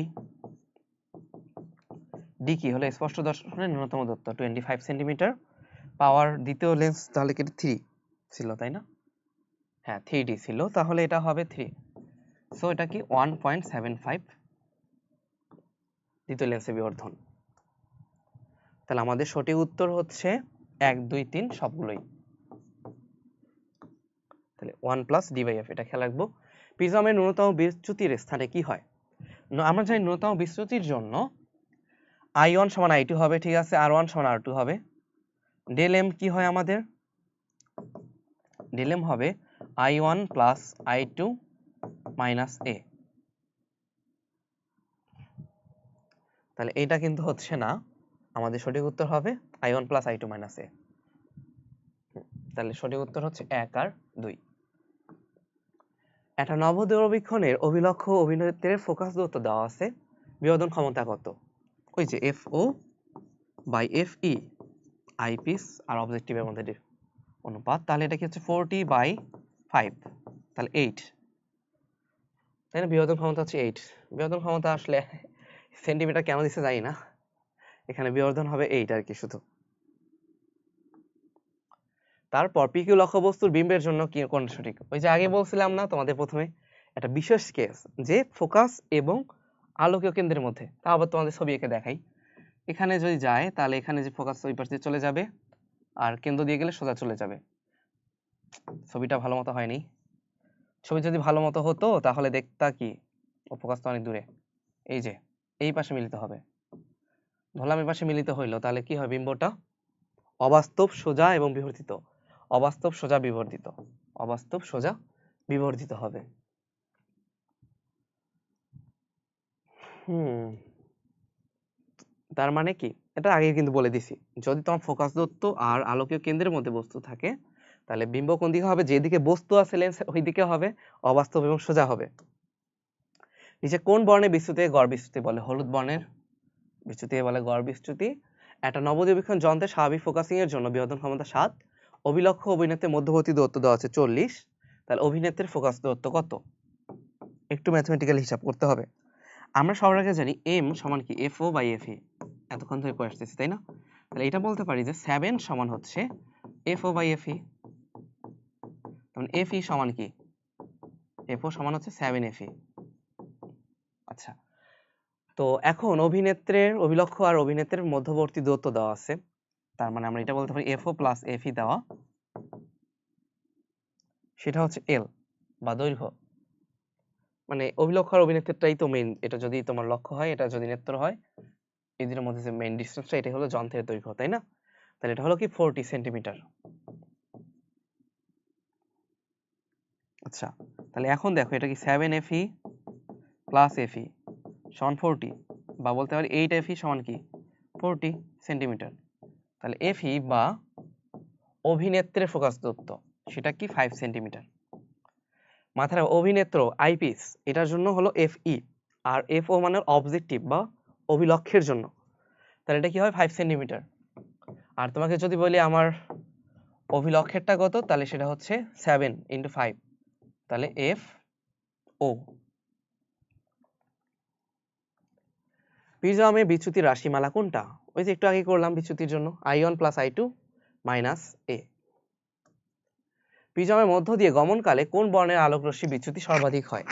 Speaker 1: d কি হলো স্পষ্ট দর্শনের ন্যূনতম দূরত্ব 25 সেন্টিমিটার, পাওয়ার দ্বিতীয় লেন্স তাহলে কি 3 ছিল, তাই না? হ্যাঁ 3D ছিল, তাহলে এটা হবে 3। সো এটা কি 1.75 দ্বিতীয় লেন্সের বিবর্ধন। তাহলে আমাদের সঠিক উত্তর হচ্ছে 1, 2, 3 সবগুলোই। তাহলে 1 প্লাস ডি বাই এফ, এটা খেয়াল রাখবো। প্রিজমের ন্যূনতম বিচ্যুতির স্থানে কি হয়? আমরা জানি ন্যূনতম বিচ্যুতির জন্য I1 সমান I2 হবে, ঠিক আছে, R1 সমান R2 হবে। ডেল এম কি হয় আমাদের? ডেল এম হবে I1 প্লাস I2 মাইনাস এ। তাহলে এটা কিন্তু হচ্ছে না, আমাদের সঠিক উত্তর হবে I1 প্লাস I2 মাইনাস এ। তাহলে সঠিক উত্তর হচ্ছে 1 আর 2। একটা নব দূরবীক্ষণের অভিলক্ষ্য অভিনেত্রের ফোকাস দূরত্ব দেওয়া আছে, বিবর্ধন ক্ষমতা কত? ওই যে FO বাই FE, আইপিস আর অবজেক্টিভের মধ্যে অনুপাত। তাহলে এটা কি হচ্ছে 40/5, তাহলে 8, তাই না? বিবর্ধন ক্ষমতা হচ্ছে 8। বিবর্ধন ক্ষমতা আসলে সেন্টিমিটার কেন দিচ্ছে জানি না, এখানে বিবর্ধন হবে 8 আর কি শুধু। তারপর পিকিউ লক্ষ্যবস্তুর বিম্বের জন্য কি কোন সঠিক? ওই যে আগে বলছিলাম না তোমাদের প্রথমে একটা বিশেষ কেস, যে ফোকাস এবং আলোকীয় কেন্দ্রের মধ্যে। তা আবার তোমাদের ছবি এঁকে দেখাই। এখানে যদি যায় তাহলে এখানে যে ফোকাস ওই পাশে চলে যাবে আর কেন্দ্র দিয়ে গেলে সোজা চলে যাবে। ছবিটা ভালো মতো হয়নি। ছবি যদি ভালো মতো হতো তাহলে দেখতা কি ও ফোকাস তো অনেক দূরে, এই যে এই পাশে মিলিত হবে। ধরলাম এই পাশে মিলিত হইলো, তাহলে কি হয় বিম্বটা অবাস্তব সোজা এবং বিবর্ধিত, অবাস্তব সোজা বিবর্ধিত, অবাস্তব সোজা বিবর্ধিত হবে। তার মানে কি, এটা আগে কিন্তু বলে দিছি, যদি তোমার ফোকাস দূরত্ব আর আলোকীয় কেন্দ্রের মধ্যে বস্তু থাকে তাহলে বিম্ব কোন দিকে হবে? যেদিকে বস্তু আছে লেন্স ওই দিকে হবে, অবাস্তব এবং সোজা হবে। নিচে কোন বর্ণের বিচ্যুতিকে গড় বিচ্যুতি বলে? হলুদ বর্ণের বিচ্যুতিকে বলে গড় বিচ্যুতি। একটা নবদূরবীক্ষণ যন্ত্রের স্বাভাবিক ফোকাসিং এর জন্য বিবর্ধন ক্ষমতা 7, অভিলক্ষ্য অভিনেত্রের মধ্যবর্তী দূরত্ব দেওয়া আছে 40, তাহলে অভিনেত্রের ফোকাস দূরত্ব কত? একটু ম্যাথমেটিক্যাল হিসাব করতে হবে। আমরা সবার আগে জানি m সমান কি FO বাই FE, এতক্ষণ ধরে পড়ে আসতেছি, তাই না? তাহলে এটা বলতে পারি যে 7 সমান হচ্ছে FO বাই FE, তখন FE সমান কি? FO সমান হচ্ছে 7 FE। আচ্ছা, তো এখন অভিনেত্রের অভিলক্ষ্য আর অভিনেত্রের মধ্যবর্তী দূরত্ব দেওয়া আছে, তার মানে আমরা এটা বলতে পারি এফও প্লাস এফই দেওয়া, সেটা হচ্ছে এল বা দৈর্ঘ্য। মানে অভিলক্ষ আর অভিনেত্রটাই তো মেইন, এটা যদি তোমার লক্ষ্য হয়, এটা যদি নেত্র হয়, এই দুটোর মধ্যে যে মেইন ডিসটেন্সটা এটাই হলো যন্ত্রের দৈর্ঘ্য, তাই না? তাহলে এটা হলো কি 40 সেন্টিমিটার। আচ্ছা, তাহলে এখন দেখো এটা কি 7fe প্লাস এফই সমান 40, বা বলতে পারি 8fe সমান কি 40 সেন্টিমিটার। তাহলে এফই বা অভিনেত্রের ফোকাস দূরত্ব সেটা কি 5 সেন্টিমিটার। মাথায় রাখো অভিনেত্র আইপিস এটার জন্য হলো এফই, আর এফও মানে অবজেক্টিভ বা অভিলক্ষের জন্য, তাহলে এটা কি হয় 5 সেন্টিমিটার। আর তোমাকে যদি বলি আমার অভিলক্ষেরটা কত, তাহলে সেটা হচ্ছে 7 × 5, তাহলে এফ ও। প্রিজমে বিচ্যুতির রাশিমালা কোনটা? ওই যে একটু আগে করলাম বিচ্যুতির জন্য I1 + I2 - a। প্রিজমের মধ্য দিয়ে গমনকালে কোন বর্ণের আলোকরশ্মি বিচ্যুতি সর্বাধিক হয়?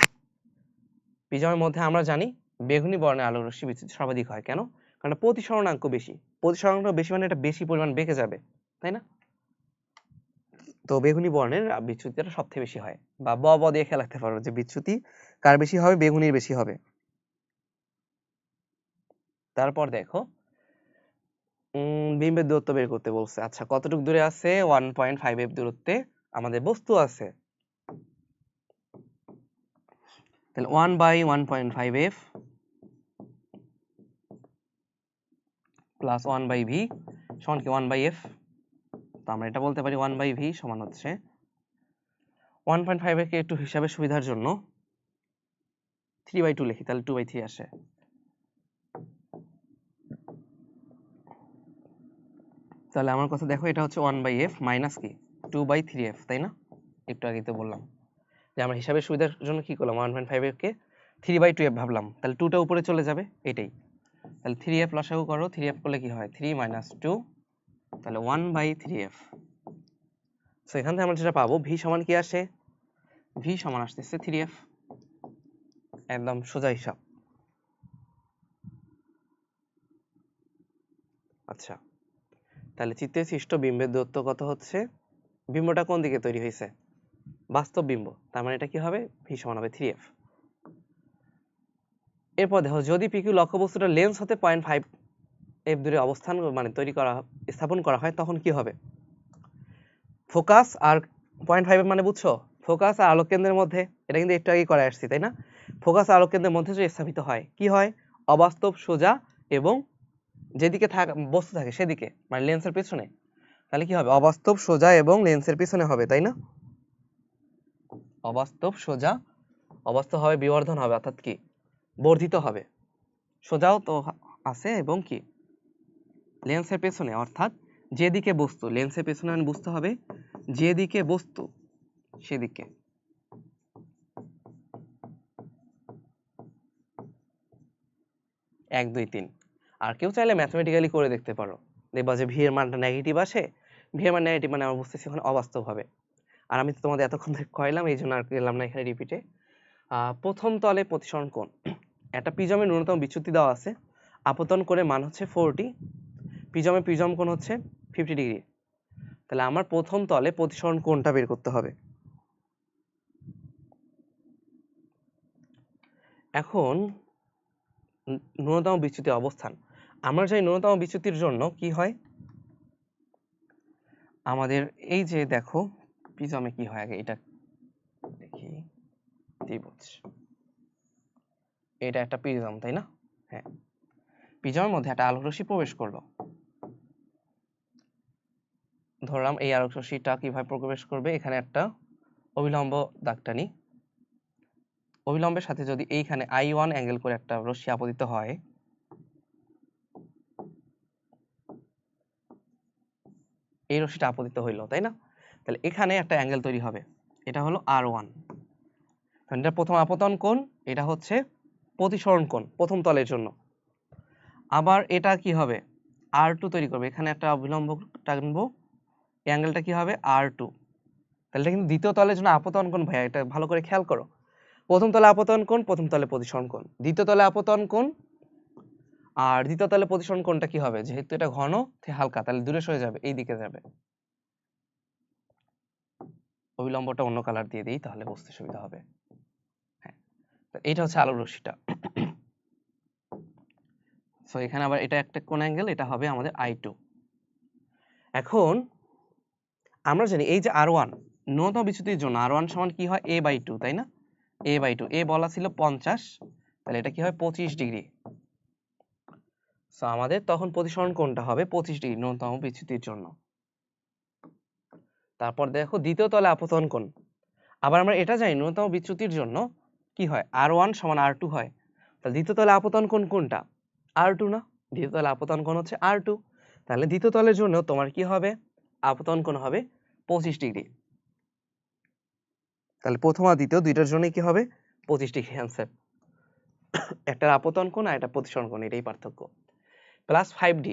Speaker 1: প্রিজমের মধ্যে আমরা জানি বেগুনি বর্ণের আলোকরশ্মি বিচ্যুতি সর্বাধিক হয়। কেন? কারণ প্রতিসরণাঙ্ক বেশি। প্রতিসরণাঙ্ক বেশি মানে এটা বেশি পরিমাণ বেঁকে যাবে, তাই না? তো বেগুনি বর্ণের বিচ্যুতিটা সবথেকে বেশি হয়, বা ব দিয়ে খেয়াল রাখতে পারো যে বিচ্যুতি কার বেশি হবে, বেগুনির বেশি হবে। তারপর দেখো বিম্বের দূরত্ব বের করতে বলছে। আচ্ছা, কতটুকু দূরে আছে? 1.5f দূরত্বে আমাদের বস্তু আছে। তাহলে 1/1.5f প্লাস 1/v সমান কি 1/f। তো আমরা এটা বলতে পারি 1/v সমান হচ্ছে 1.5 কে একটু হিসাবের সুবিধার জন্য 3/2 লিখি, তাহলে 2/3 আসে। তাহলে আমার কথা দেখো, এটা হচ্ছে 1/f মাইনাস কি 2/3f, তাই না? একটু আগেই তো বললাম যে আমরা হিসাবের সুবিধার জন্য কি করলাম, 1.5f কে 3/2f ভাবলাম, তাহলে 2টা উপরে চলে যাবে, এটাই। তাহলে 3f লসাগু করো, 3f করলে কি হয় 3 - 2, তাহলে 1/3f। সো এখান থেকে আমরা যেটা পাবো v সমান কি আসে, v সমান আসতেছে 3f, একদম সোজা হিসাব। আচ্ছা, তাহলে চিত্রে সৃষ্ট বিম্বের দূরত্ব কত হচ্ছে? বিম্বটা কোন দিকে তৈরি হয়েছে? বাস্তব বিম্ব, তার মানে এটা কি হবে, v সমান হবে 3f। এরপর দেখো যদি পিকিউ লক্ষ্যবস্তুটা লেন্স হতে 0.5f দূরে অবস্থান মানে স্থাপন করা হয়, তখন কি হবে? ফোকাস আর 0.5f মানে বুঝছো, ফোকাস আর আলোক কেন্দ্রের মধ্যে, এটা কিন্তু একটু আগে করে আসছি, তাই না? ফোকাস আর আলোক কেন্দ্রের মধ্যে যে স্থাপিত হয়, কি হয়? অবাস্তব, সোজা এবং যেদিকে বস্তু থাকে সেদিকে, মানে লেন্সের পিছনে। তাহলে কি হবে? অবাস্তব, সোজা এবং লেন্সের পিছনে হবে, তাই না? অবাস্তব, সোজা, অবাস্তব হবে বিবর্ধন হবে, অর্থাৎ কি বর্ধিত হবে। সোজাও তো আছে এবং কি লেন্সের পেছনে, অর্থাৎ যেদিকে বস্তু, লেন্সের পেছনে মানে বুঝতে হবে যেদিকে বস্তু সেদিকে। এক দুই তিন। আর কেউ চাইলে ম্যাথমেটিক্যালি করে দেখতে পারো, দেখবা যে ভি এর মানটা নেগেটিভ আসে, ভি এর মান নেগেটিভ মানে আমরা বুঝতেছি ওখানে অবাস্তব হবে। আর আমি তো তোমাদের এতক্ষণ ধরে কইলাম, এই জন্য আর গেলাম না এখানে রিপিটে। প্রথম তলে প্রতিসরণ কোণ, একটা প্রিজমের ন্যূনতম বিচ্যুতি দেওয়া আছে, আপতন কোণের মান হচ্ছে 40, প্রিজম কোণ হচ্ছে 50 ডিগ্রি। তাহলে আমার প্রথম তলে প্রতিসরণ কোণটা বের করতে হবে। এখন ন্যূনতম বিচ্যুতি অবস্থান, আমরা জানি ন্যূনতম বিচ্যুতির জন্য কি হয়, আমাদের এই যে দেখো প্রিজমে কি হয়, আগে এটা দেখি, ত্রিভুজ, এটা একটা প্রিজম, তাই না? হ্যাঁ, প্রিজমের মধ্যে একটা আলোক রশ্মি প্রবেশ করলো, ধরলাম এই আলোক রশ্মিটা কিভাবে প্রবেশ করবে, এখানে একটা অবিলম্ব দাগ টানি, অবিলম্বের সাথে যদি এইখানে I1 অ্যাঙ্গেল করে একটা রশ্মি আপতিত হয়, এই রশ্মিটা আপতিত হইলো, তাই না? তাহলে এখানে একটা অ্যাঙ্গেল তৈরি হবে, এটা হলো R1, কারণ এটা প্রথম আপতন কোণ, এটা হচ্ছে প্রতিসরণ কোণ প্রথম তলের জন্য। আবার এটা কি হবে, R2 তৈরি করবে, এখানে একটা অবিলম্ব টানবো, এই অ্যাঙ্গেলটা কি হবে R2। তাহলে এটা কিন্তু দ্বিতীয় তলের জন্য আপতন কোণ ভাইয়া, এটা ভালো করে খেয়াল করো। প্রথম তলে আপতন কোণ, প্রথম তলে প্রতিসরণ কোণ, দ্বিতীয় তলে আপতন কোণ আর দ্বিতীয় তলে প্রতিসরণ কোণটা কি হবে, যেহেতু এটা ঘন হালকা তাহলে দূরে সরে যাবে, এই দিকে যাবে। অবিলম্বটা অন্য কালার দিয়ে দিই তাহলে বুঝতে সুবিধা হবে। হ্যাঁ, এইটা হচ্ছে আলোর রশ্মিটা। সো এখানে আবার এটা একটা কোণ অ্যাঙ্গেল, এটা হবে আমাদের I2। এখন আমরা জানি এই যে R1 ন্যূনতম বিচ্যুতির জন্য R1 সমান কি হয়, a/2, তাই না? a/2, a বলা ছিল 50, তাহলে এটা কি হয় 25 ডিগ্রি। সো আমাদের তখন প্রতিসরণ কোণটা হবে 25 ডিগ্রি ন্যূনতম বিচ্যুতির জন্য। তারপর দেখো দ্বিতীয় তলে আপতন কোণ, আবার আমরা এটা জানি ন্যূনতম বিচ্যুতির জন্য কি হয়, R1 সমান R2 হয়। তাহলে দ্বিতীয় তলে আপতন কোণ কোনটা, R2 না? দ্বিতীয় তলে আপতন কোণ হচ্ছে R2, তাহলে দ্বিতীয় তলের জন্য তোমার কি হবে, আপতন কোণ হবে 25 ডিগ্রি। তাহলে প্রথম আর দ্বিতীয় দুইটার জন্য কি হবে 25 ডিগ্রি অ্যান্সার। একটা আপতন কোণ আর একটা প্রতিসরণ কোণ, এটাই পার্থক্য। প্লাস 5D,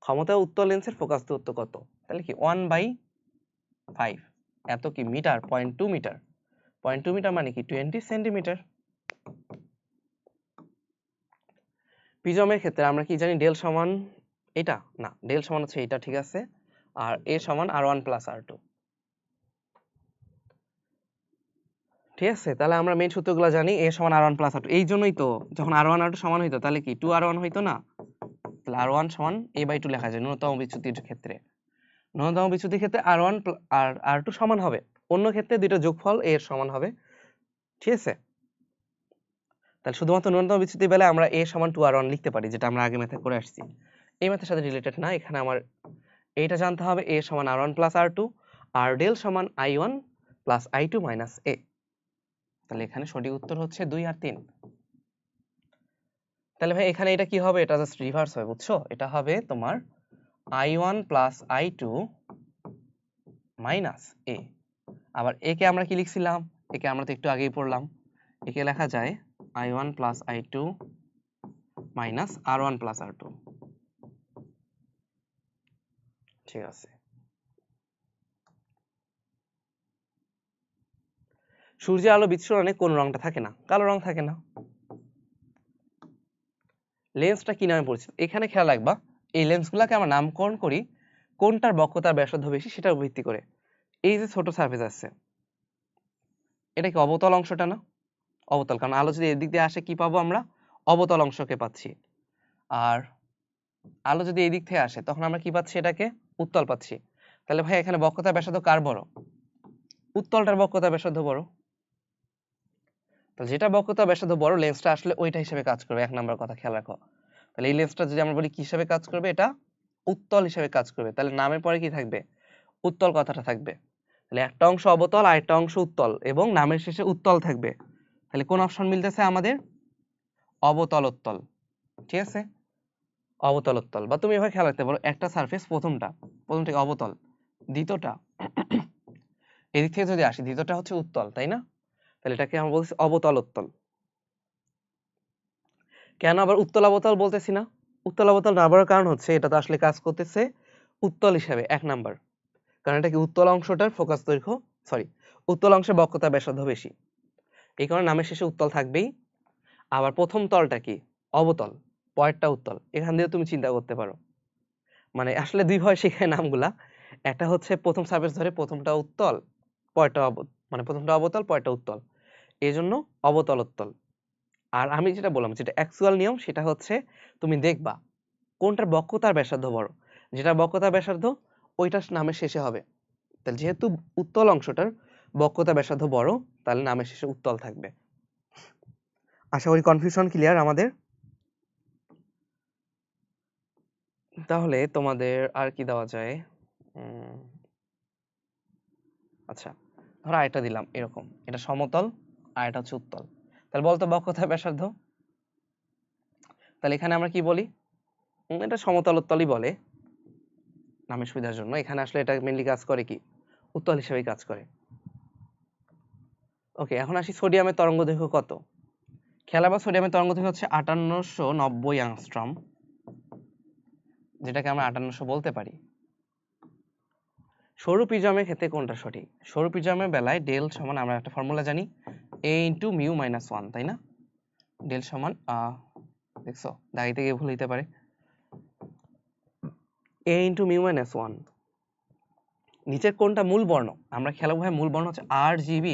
Speaker 1: ক্ষমতা উত্তল লেন্সের ফোকাস দূরত্ব কত, তাহলে কি 1/5, এত কি মিটার, 0.2 মিটার। 0.2 মিটার মানে কি 20 সেন্টিমিটার। প্রিজমের ক্ষেত্রে আমরা কি জানি, ডেল সমান এটা না, ডেল সমান হচ্ছে এটা, ঠিক আছে, আর এ সমান R1 প্লাস R2, ঠিক আছে। তাহলে আমরা মেইন সূত্রগুলো জানি, এ সমান R1 প্লাস R2, এই জন্যই তো যখন R1 R2 সমান হইতো তাহলে কি 2R1 হইতো না, তাহলে R1 সমান a/2 লেখা যায় ন্যূনতম বিচ্যুতির ক্ষেত্রে। ন্যূনতম বিচ্যুতির ক্ষেত্রে R1 আর R2 সমান হবে, অন্য ক্ষেত্রে দুইটা যোগফল a এর সমান হবে, ঠিক আছে। তাহলে শুধুমাত্র ন্যূনতম বিচ্যুতি বেলায় আমরা a সমান 2R1 লিখতে পারি, যেটা আমরা আগে ম্যাথে করে আসছি। এই ম্যাথের সাথে রিলেটেড না, এখানে আমার এইটা জানতে হবে, a সমান R1 প্লাস R2 আর ডেল সমান I1 plus I2 minus a। তাহলে এখানে সঠিক উত্তর হচ্ছে 2 আর 3। তাহলে ভাই এখানে এটা কি হবে, এটা জাস্ট রিভার্স হবে, বুঝছো? এটা হবে তোমার I1 plus I2 minus a। আবার a কে আমরা কি লিখছিলাম, একে আমরা তো একটু আগেই পড়লাম, একে লেখা যায় I1 plus I2 minus R1 plus R2, ঠিক আছে। সূর্যের আলো বিচ্ছুরণে কোন রংটা থাকে না, কালো রং থাকে না। লেন্সটা কি নামে পরিচিত, এখানে খেয়াল রাখবা, এই লেন্সগুলোকে আমরা নামকরণ করি কোনটার বক্রতার ব্যাসার্ধ বেশি সেটার ভিত্তি করে। এই যে ছোট সারফেস আছে, এটা কি অবতল অংশটা না, অবতল, কারণ আলো যদি এদিক দিয়ে আসে কি পাবো আমরা, অবতল অংশকে পাচ্ছি। আর আলো যদি এই দিক থেকে আসে তখন আমরা কি পাচ্ছি, এটাকে উত্তল পাচ্ছি। তাহলে ভাই এখানে বক্রতার ব্যাসার্ধ কার বড়, উত্তলটার বক্রতার ব্যাসার্ধ বড়। তাহলে যেটা বক্রতার ব্যাসার্ধ বড় লেন্সটা আসলে ওইটা হিসেবে কাজ করবে, এক নাম্বার কথা খেয়াল রাখো। তাহলে এই লেন্সটা যদি আমরা বলি কি হিসেবে কাজ করবে, এটা উত্তল হিসেবে কাজ করবে। তাহলে নামের পরে কি থাকবে, উত্তল কথাটা থাকবে। তাহলে একটা অংশ অবতল আর একটা অংশ উত্তল, এবং নামের শেষে উত্তল থাকবে। তাহলে কোন অপশন মিলতেছে আমাদের, অবতল উত্তল, ঠিক আছে, অবতল উত্তল। বা তুমি এভাবে খেয়াল রাখতে পারো, একটা সারফেস প্রথমটা অবতল, দ্বিতীয়টা এদিক থেকে যদি আসি দ্বিতীয়টা হচ্ছে উত্তল, তাই না? তাহলে এটাকে আমরা বলছি অবতল উত্তল। কেন আবার উত্তল অবতল বলতেছি না, উত্তল অবতল না বলার কারণ হচ্ছে এটা তো আসলে কাজ করতেছে উত্তল হিসাবে, এক নাম্বার, কারণ এটা কি উত্তল অংশটার ফোকাস দৈর্ঘ্য, সরি, উত্তল অংশের বক্রতা ব্যাসার্ধ বেশি, এই কারণে নামের শেষে উত্তল থাকবেই। আবার প্রথম তলটা কি অবতল, পরেরটা উত্তল, এখান দিয়ে তুমি চিন্তা করতে পারো, মানে আসলে দুই ভাবে শেখায় নামগুলা, একটা হচ্ছে প্রথম সারফেস ধরে প্রথমটা উত্তল পরেরটা মানে প্রথমটা অবতল পরেরটা উত্তল, এই জন্য অবতল উত্তল। আর আমি যেটা বললাম, যেটা অ্যাকচুয়াল নিয়ম, সেটা হচ্ছে তুমি দেখবা কোনটার বক্রতার ব্যাসার্ধ বড়, যেটা বক্রতার ব্যাসার্ধ ওইটার নামের শেষে হবে। তাহলে যেহেতু উত্তল অংশটার বক্রতা ব্যাসার্ধ বড়, তাহলে নামের শেষে উত্তল থাকবে। আশা করি কনফিউশন ক্লিয়ার আমাদের। তাহলে তোমাদের আর কি দেওয়া যায়, আচ্ছা ধরো এটা দিলাম এরকম, এটা সমতল আর এটা হচ্ছে উত্তল, তাহলে বলতো বক্রতা ব্যাসার্ধ। তাহলে এখানে আমরা কি বলি, এটা সমতল উত্তলই বলে নামের সুবিধার জন্য, এখানে আসলে এটা মেইনলি কাজ করে কি, উত্তল হিসেবেই কাজ করে। ওকে, এখন আসি সোডিয়ামের তরঙ্গদৈর্ঘ্য কত। খেয়াল রাখবা সোডিয়ামের তরঙ্গদৈর্ঘ্য হচ্ছে 5890 অ্যাংস্ট্রম, যেটাকে আমরা 5800 বলতে পারি। সরু প্রিজমের ক্ষেত্রে কোনটা সঠিক, সরু প্রিজমের বেলায় ডেল সমান আমরা একটা ফর্মুলা জানি, a * μ - 1, তাই না? ডেল সমান দেখছো দাগিতে গিয়ে ভুল হইতে পারে। a ইন্টু মিউ মাইনাস 1, নিচের কোনটা মূল বর্ণ? আমরা খেয়াল ভাই মূল বর্ণ হচ্ছে RGB,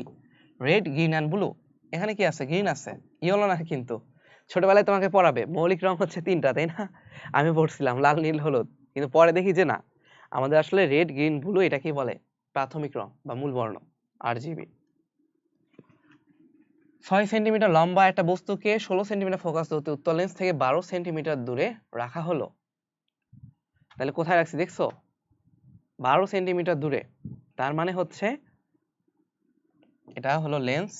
Speaker 1: red green and blue. এখানে কি আছে? গ্রিন আছে, ইয়েলো না। কিন্তু ছোটবেলায় তোমাকে পড়াবে মৌলিক রং হচ্ছে 3টা, তাই না? আমি পড়ছিলাম লাল নীল হলুদ, কিন্তু পরে দেখি যে না, আমাদের আসলে রেড গ্রিন ব্লু এটা কি বলে? প্রাথমিক রং বা মূল বর্ণ RGB। 6 সেন্টিমিটার লম্বা একটা বস্তুকে 16 সেন্টিমিটার ফোকাস দূরত্বে উত্তল লেন্স থেকে 12 সেন্টিমিটার দূরে রাখা হলো। তাহলে কোথায় রাখছি দেখছো? 12 সেন্টিমিটার দূরে। তার মানে হচ্ছে এটা হলো লেন্স,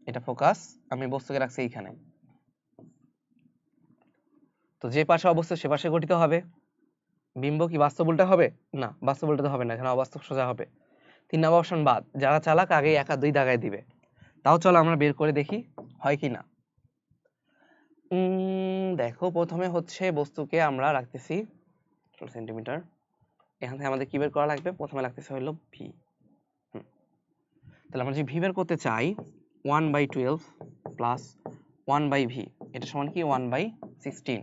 Speaker 1: এটা ফোকাস, আমি বস্তুকে রাখছি এইখানে। তো যে পাশে অবস্থিত সে পাশে গঠিত হবে। বিম্ব কি বাস্তব উল্টা হবে? না, বাস্তব উল্টা হবে না, এখানে অবাস্তব সোজা হবে। 3 নম্বর অপশন বাদ। যারা চালাক আগে 1 আর 2 দাগায় দিবে। তাও চলো আমরা বের করে দেখি হয় কি না। দেখো প্রথমে হচ্ছে বস্তুকে আমরা রাখতেছি 16 সেন্টিমিটার। এখান থেকে আমাদের কি বের করা লাগবে? প্রথমে লাগতেছে হলো ভি। তাহলে আমরা যদি ভি বের করতে চাই 1/12 প্লাস 1/ভি, এটা সমান কি 1/16।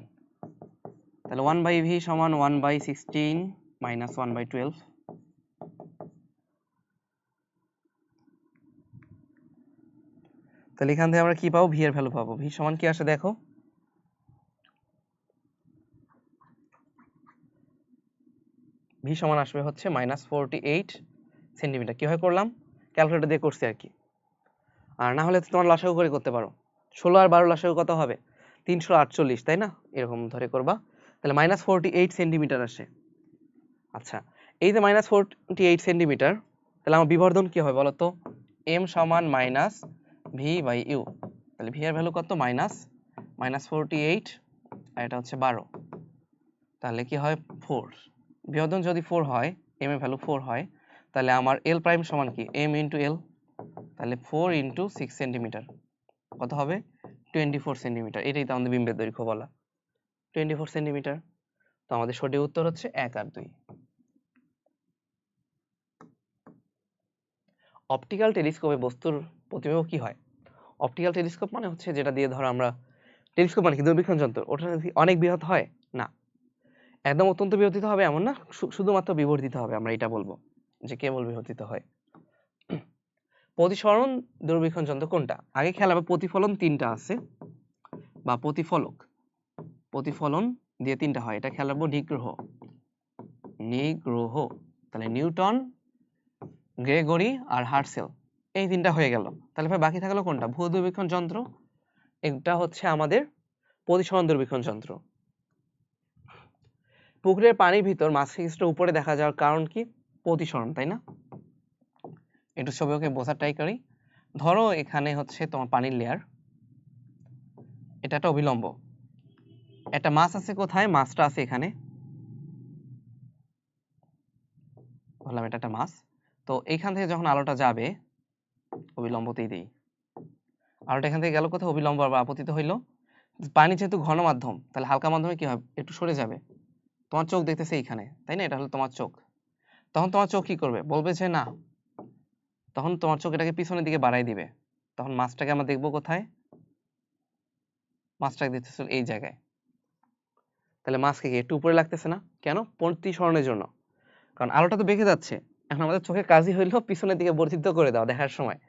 Speaker 1: তাহলে 1/ভি সমান 1/16 মাইনাস 1/12। তাহলে এখান থেকে আমরা কি পাবো? ভি এর ভ্যালু পাবো। ভি সমান কি আসে দেখো, ভি সমান আসবে হচ্ছে -48 সেন্টিমিটার। কিভাবে করলাম? ক্যালকুলেটর দিয়ে করছি আর কি। আর না হলে তোমার লসাগু করে করতে পারো। 16 আর 12 লসাগু কত হবে? 348, তাই না? এরকম ধরে করবা। তাহলে -48 সেন্টিমিটার আসে। আচ্ছা, এই যে -48 সেন্টিমিটার, তাহলে আমার বিবর্ধন কি হবে বলো তো? m সমান মাইনাস ভি বাই ইউ। তাহলে ভি এর ভ্যালু কত? -48 আর এটা হচ্ছে 12। তাহলে কি হয়? 4। বিবর্ধন যদি 4 হয়, m এর ভ্যালু 4 হয়, তাহলে আমার l প্রাইম সমান কি? m into l। তাহলে 4 ইন্টু 6 সেন্টিমিটার কত হবে? 24 সেন্টিমিটার। এটাই তো আমাদের বিম্বের দৈর্ঘ্য বলা, 24 সেন্টিমিটার। তো আমাদের সঠিক উত্তর হচ্ছে 1 আর 2। অপটিক্যাল টেলিস্কোপে বস্তুর প্রতিবিম্ব কি হয়? অপটিক্যাল টেলিস্কোপ মানে হচ্ছে যেটা দিয়ে ধরো আমরা, টেলিস্কোপ মানে কি? দূরবীক্ষণ যন্ত্র। ওটা কি অনেক বৃহৎ হয়? না, একদম অত্যন্ত বিবর্তিত হবে এমন না, শুধুমাত্র বিবর্তিত হবে। আমরা এটা বলবো যে কেবল বিবর্তিত হয়। প্রতিসরণ দূরবীক্ষণ যন্ত্র কোনটা? আগে খেয়াল হবে প্রতিফলন 3টা আছে, বা প্রতিফলক, প্রতিফলন দিয়ে 3টা হয়। এটা খেয়াল রাখবো, নিগ্রহ, নিগ্রহ। তাহলে নিউটন, গ্রেগরি আর হার্সেল, এই 3টা হয়ে গেল। তাহলে ভাই বাকি থাকলো কোনটা? ভূ দূরবীক্ষণ যন্ত্র। এটা হচ্ছে আমাদের প্রতিসরণ দূরবীক্ষণ যন্ত্র। পুকুরের পানির ভিতর মাছকে কিছুটা উপরে দেখা যাওয়ার কারণ কি? প্রতিসরণ, তাই না? একটু ছবিকে বোঝার ট্রাই করি। ধরো এখানে হচ্ছে তোমার পানির লেয়ার, এটা একটা অভিলম্ব, একটা মাছ আছে কোথায়? মাছটা আছে এখানে, বললাম এটা একটা মাছ। তো এইখান থেকে যখন আলোটা যাবে, অবিলম্বতেই দেই, আলোটা এখান থেকে গেল কোথায়? অবিলম্ব বা আপতিত হইলো। পানি যেহেতু ঘন মাধ্যম, তাহলে হালকা মাধ্যমে কি হবে? একটু সরে যাবে। তোমার চোখ দেখতেছে এইখানে, তাই না? এটা হলো তোমার চোখ। তখন তোমার চোখ কি করবে? বলবে যে না, তখন তোমার চোখ এটাকে পিছনের দিকে বাড়াই দিবে। তখন মাছটাকে আমরা দেখবো কোথায়? মাছটাকে দেখতেছিল এই জায়গায়। তাহলে মাছকে কি একটু উপরে লাগতেছে না? কেন? প্রতিসরণের জন্য। কারণ আলোটা তো বেঁকে যাচ্ছে, এখন আমাদের চোখের কাজই হইলো পিছনের দিকে বর্ধিত করে দেওয়া দেখার সময়।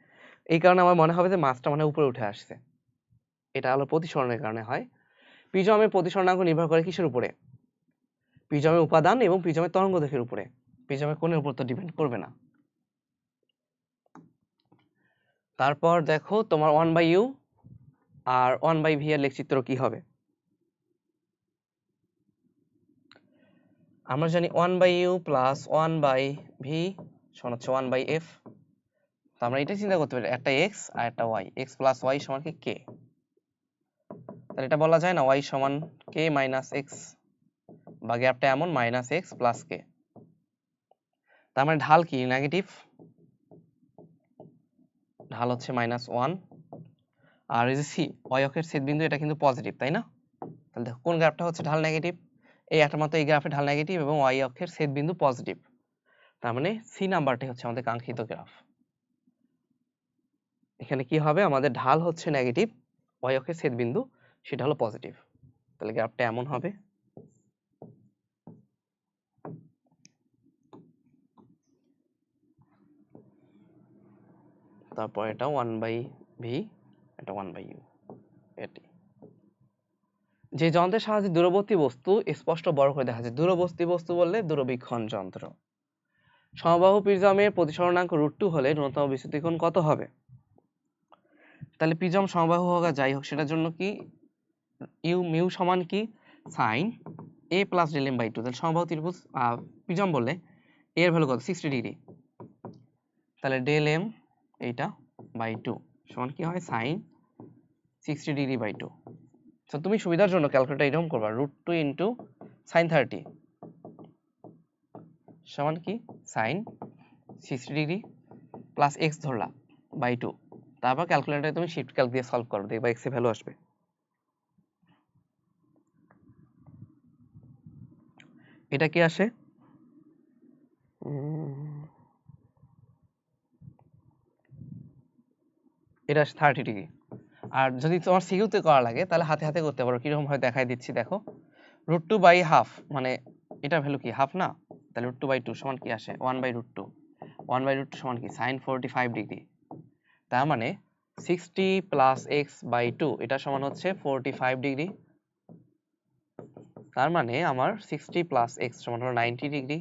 Speaker 1: এই কারণে আমার মনে হবে যে মাছটা মানে উপরে উঠে আসছে। এটা হলো প্রতিসরণের কারণে হয়। প্রিজমের প্রতিসরণাঙ্ক নির্ভর করে কিসের উপরে? প্রিজমের উপাদান এবং প্রিজমের তরঙ্গ দৈর্ঘ্যের উপরে। প্রিজমের কোণের উপর তো ডিপেন্ড করবে না। তারপর দেখো তোমার 1/u আর 1/v এর লেখচিত্র কি হবে? আমরা জানি 1/u প্লাস 1/v সমান হচ্ছে 1/f। তো আমরা এটা চিন্তা করতে পারি, একটা x আর একটা y, x প্লাস y সমান কি k। তাহলে এটা বলা যায় না y সমান k মাইনাস x, বা গ্যাপটা এমন -x প্লাস k। তার মানে ঢাল কি? নেগেটিভ। ঢাল হচ্ছে -1। আর এই যে c, y অক্ষের ছেদবিন্দু, এটা কিন্তু পজিটিভ, তাই না? তাহলে দেখো কোন গ্রাফটা হচ্ছে ঢাল নেগেটিভ? এই একটা মাত্র এই গ্রাফে ঢাল নেগেটিভ এবং y অক্ষের ছেদবিন্দু পজিটিভ। তার মানে সি নাম্বারটাই হচ্ছে আমাদের কাঙ্ক্ষিত গ্রাফ। এখানে কি হবে? আমাদের ঢাল হচ্ছে নেগেটিভ, y অক্ষের ছেদবিন্দু সেটা হলো পজিটিভ। তাহলে গ্রাফটা এমন হবে। তারপর এটা 1/v, এটা 1/u। এটি যে যন্ত্রের সাহায্যে দূরবর্তী বস্তু স্পষ্ট বড় করে দেখা যায়। দূরবর্তী বস্তু বললে দূরবীক্ষণ যন্ত্র। সমবাহু প্রিজমের প্রতিসরণাঙ্ক √2 হলে ন্যূনতম বিচ্যুতি কোণ কত হবে? তাহলে প্রিজম সমবাহু হোক আর যাই হোক, সেটার জন্য কি মিউ সমান কি sin a + del m/2। তাহলে সমবাহু ত্রিভুজ প্রিজম বললে a এর ভ্যালু কত? 60 ডিগ্রি। তাহলে del m এইটা বাই 2 সমান কি হয়? sin 60 degree by 2। তো তুমি সুবিধার জন্য ক্যালকুলেটর এরকম করবা, √2 ইনটু sin 30 সমান কি sin 60 ডিগ্রি প্লাস x ধরলা বাই 2। তারপর ক্যালকুলেটরে তুমি শিফট ক্যালক দিয়ে সলভ করো, দেখবা x এর ভ্যালু আসবে। এটা কি আসে? এটা আসে 30 ডিগ্রি। আর যদি তোমার সিকিউতে করা লাগে তাহলে হাতে হাতে করতে পারো। কিরকম হয় দেখাই দিচ্ছি, দেখো। √2 বাই হাফ মানে এটা ভ্যালু কি হাফ না? তাহলে √2 বাই 2 সমান কি আসে? 1/√2। 1/√2 সমান কি sin 45 ডিগ্রি। তার মানে 60 প্লাস x বাই 2 এটা সমান হচ্ছে 45 ডিগ্রি। তার মানে আমার 60 প্লাস x সমান হলো 90 ডিগ্রি,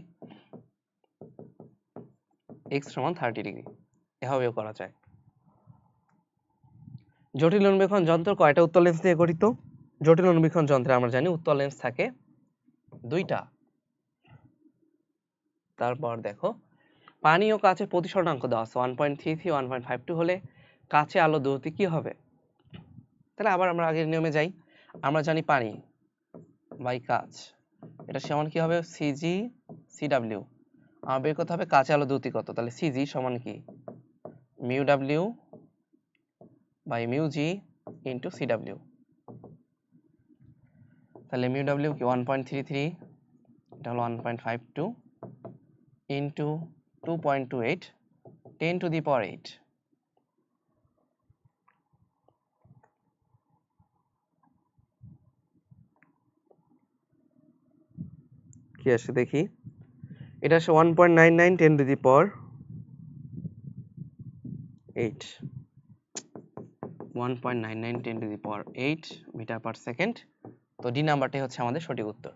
Speaker 1: x সমান 30 ডিগ্রি। এভাবেও করা যায়। জটিল অনুবীক্ষণ যন্ত্র কয়টা উত্তল লেন্স দিয়ে গঠিত? জটিল অনুবীক্ষণ যন্ত্রে আমরা জানি উত্তল লেন্স থাকে 2টা। তারপর দেখো পানি ও কাচের প্রতিসরণাঙ্ক দেওয়া আছে 1.33 1.52 হলে কাচে আলো দূরত্ব কি হবে? তাহলে আবার আমরা আগের নিয়মে যাই। আমরা জানি পানি বাই কাচ এটা সমান কি হবে? cg cw। আমার বের করতে হবে কাচে আলো দূরত্ব কত। তাহলে cg সমান কি mu w by mu g into cw। তাহলে মিউ w কি 1.33, এটা হলো 1.52 ইনটু 2.28 10 টু দি পাওয়ার 8। কি আসে দেখি, এটা আসে 1.99 10 to the power 8, 1.99 10 to the power 8 metre per second. তো ডি নাম্বারটাই হচ্ছে আমাদের সঠিক উত্তর।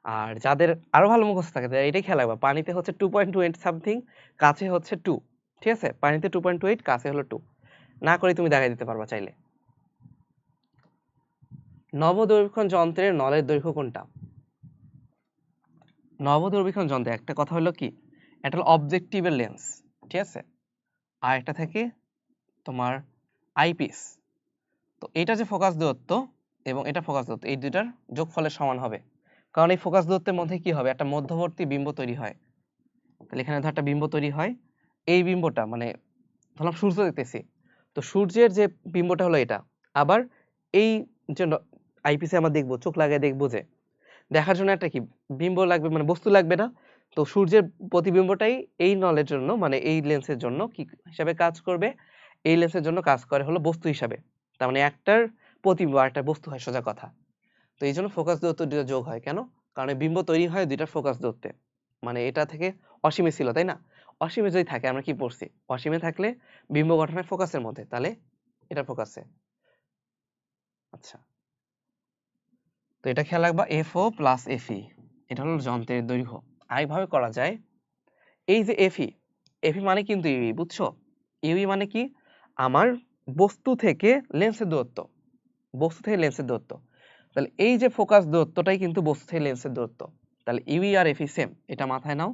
Speaker 1: আর যাদের আরো ভালো মুখস্থ থাকে তারা এটাই খেয়াল রাখবা, পানিতে হচ্ছে 2.28 সামথিং, কাছে হচ্ছে 2। ঠিক আছে, পানিতে 2.28, কাছে হলো 2। না করে তুমি দেখাই দিতে পারবা চাইলে। নবদূরবীক্ষণ যন্ত্রের নলের দৈর্ঘ্য কোনটা? নবদূরবীক্ষণ যন্ত্রে একটা কথা হলো কি, এটা হলো অবজেক্টিভের লেন্স, ঠিক আছে, আর একটা থাকে তোমার আইপিস। তো এটা যে ফোকাস দূরত্ব এবং এটা ফোকাস দূরত্ব এই দুইটার যোগফলের সমান হবে, কারণ এই ফোকাস দূরত্বের মধ্যে কি হবে? একটা মধ্যবর্তী বিম্ব তৈরি হয়। তাহলে এখানে ধর একটা বিম্ব তৈরি হয়, এই বিম্বটা মানে ধরলাম সূর্য দেখতেছি, তো সূর্যের যে বিম্বটা হলো এটা। আবার এই যে আইপিসে আমরা দেখবো, চোখ লাগায় দেখবো, যে দেখার জন্য একটা কি বিম্ব লাগবে, মানে বস্তু লাগবে না? তো সূর্যের প্রতিবিম্বটাই এই নলের জন্য, মানে এই লেন্সের জন্য কি হিসাবে কাজ করবে? এই লেন্সের জন্য কাজ করে হলো বস্তু হিসাবে। তার মানে একটার প্রতিবিম্ব একটা বস্তু হয়, সোজা কথা। তো এই জন্য ফোকাস দূরত্ব দুটো যোগ হয়। কেন? কারণ বিম্ব তৈরি হয় দুইটা ফোকাস দূরত্বে। মানে এটা থেকে অসীমে ছিল, তাই না? অসীমে যদি থাকে, আমরা কি পড়ছি, অসীমে থাকলে বিম্ব গঠন হয় ফোকাসের মধ্যে, তাহলে এটা ফোকাসে। আচ্ছা, তো এটা খেয়াল রাখবা, FO প্লাস FE এটা হলো যন্ত্রের দৈর্ঘ্য। আরেকভাবে করা যায়, এই যে FE মানে কিন্তু ইউই, বুঝছো? ইউই মানে কি? আমার বস্তু থেকে লেন্সের দূরত্ব, বস্তু থেকে লেন্সের দূরত্ব। তাহলে এই যে ফোকাস দূরত্বটাই কিন্তু বস্তু থেকে লেন্সের দূরত্ব। তাহলে ইউই আর FE সেম, এটা মাথায় নাও।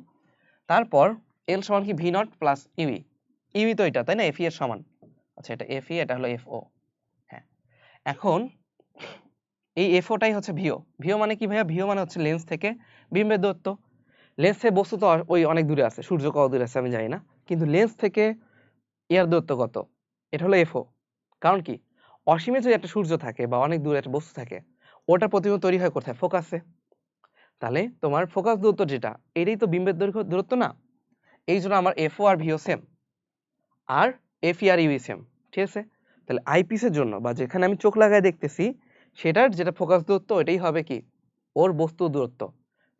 Speaker 1: তারপর L সমান কি V0 প্লাস ইউই। ইউই তো এটা, তাই না? FE এর সমান। আচ্ছা, এটা FE, এটা হলো FO। হ্যাঁ, এখন এই FOটাই হচ্ছে ভিও। ভিও মানে কি ভাইয়া? ভিও মানে হচ্ছে লেন্স থেকে বিম্বের দূরত্ব। লেন্স থেকে বস্তু তো ওই অনেক দূরে আছে, সূর্য কত দূরে আছে আমি জানি না, কিন্তু লেন্স থেকে এর দূরত্ব কত? এটা হলো FO। কারণ কি, অসীমে যদি একটা সূর্য থাকে বা অনেক দূরে একটা বস্তু থাকে, ওটা প্রতিবিম্ব তৈরি হয় কোথায়? ফোকাসে। তাহলে তোমার ফোকাস দূরত্ব যেটা, এটাই তো বিম্বের দূরত্ব না? এই জন্য আমার FO আর ভিও সেম, আর FE আর ইউই সেম। ঠিক আছে, তাহলে আইপিসের জন্য বা যেখানে আমি চোখ লাগায় দেখতেছি সেটার যেটা ফোকাস দূরত্ব এটাই হবে কি ওর বস্তু দূরত্ব।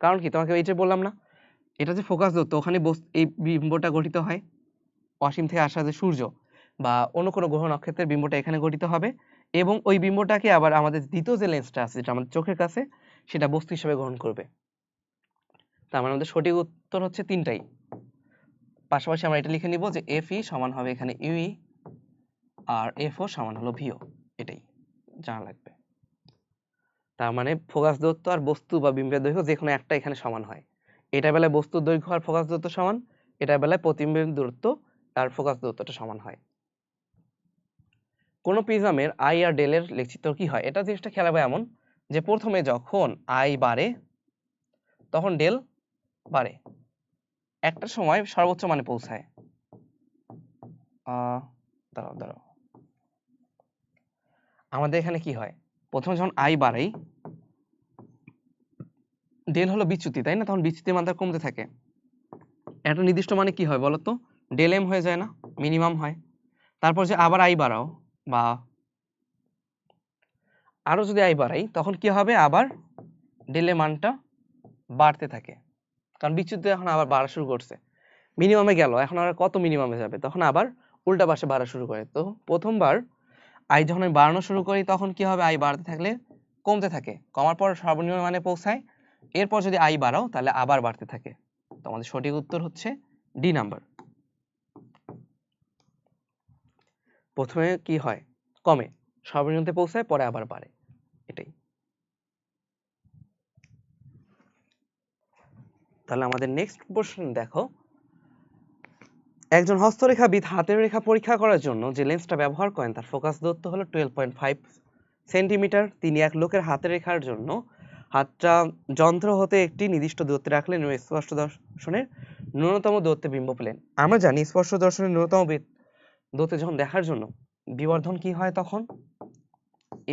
Speaker 1: কারণ কি তোমাকে এই যে বললাম না, এটা যে ফোকাস দূরত্ব ওখানে এই বিম্বটা গঠিত হয়, অসীম থেকে আসা যে সূর্য বা অন্য কোনো গ্রহ নক্ষত্রের বিম্বটা এখানে গঠিত হবে, এবং ওই বিম্বটাকে আবার আমাদের দ্বিতীয় যে লেন্সটা আছে যেটা আমাদের চোখের কাছে সেটা বস্তু হিসেবে গ্রহণ করবে। তার মানে আমাদের সঠিক উত্তর হচ্ছে তিনটাই। পাশাপাশি আমরা এটা লিখে নিব যে এফ ই সমান হবে এখানে ইউই আর এফ ও সমান হলো ভিও, এটাই জানা লাগবে। তার মানে ফোকাস দূরত্ব আর বস্তু বা বিম্বের দৈর্ঘ্য যে কোনো একটা এখানে সমান হয়। এটা বেলায় বস্তুর দৈর্ঘ্য আর ফোকাস দূরত্ব সমান, এটা বেলায় প্রতিবিম্বের দূরত্ব আর ফোকাস দূরত্বটা সমান হয়। কোন প্রিজমের আই আর ডেলের লেখচিত্র কি হয়? এটা জিনিসটা খেয়াল হবে এমন যে প্রথমে যখন আই বাড়ে তখন ডেল বাড়ে, একটা সময় সর্বোচ্চ মানে পৌঁছায়। দাঁড়াও আমাদের এখানে কি হয়, প্রথমে যখন আই বাড়াই ডেল হলো বিচ্যুতি তাই না, তখন বিচ্যুতির মাত্রা কমতে থাকে, একটা নির্দিষ্ট মানে কি হয় বলতো, ডেল এম হয়ে যায় না, মিনিমাম হয়। তারপর যে আবার আই বাড়াও বা আরো যদি আই বাড়াই তখন কি হবে, আবার ডেল এর মানটা বাড়তে থাকে, কারণ বিচ্যুতি এখন আবার বাড়া শুরু করছে, মিনিমামে গেল এখন আর কত মিনিমামে যাবে, তখন আবার উল্টা পাশে বাড়া শুরু করে। তো প্রথমবার আই যখন আমি বাড়ানো শুরু করি তখন কি হবে, আই বাড়তে থাকলে কমতে থাকে, কমার পর সর্বনিম্ন মানে পৌঁছায়, এরপর যদি আই বাড়াও তাহলে আবার বাড়তে থাকে। তো আমাদের সঠিক উত্তর হচ্ছে ডি নাম্বার। প্রথমে কি হয়, কমে, সর্বনিম্নতে পৌঁছায়, পরে আবার বাড়ে, এটাই। তাহলে আমাদের নেক্সট প্রশ্ন দেখো, একজন হস্তরেখাবিদ হাতের রেখা পরীক্ষা করার জন্য যে লেন্সটা ব্যবহার করেন তার ফোকাস দূরত্ব হলো 12.5 সেন্টিমিটার। তিনি এক লোকের হাতের রেখার জন্য হাতটা যন্ত্র হতে একটি নির্দিষ্ট দূরত্বে রাখলেন এবং স্পষ্ট দর্শনের ন্যূনতম দূরত্বে বিম্ব পেলেন। আমরা জানি স্পষ্ট দর্শনের ন্যূনতম দূরত্বে যখন দেখার জন্য বিবর্ধন কি হয়, তখন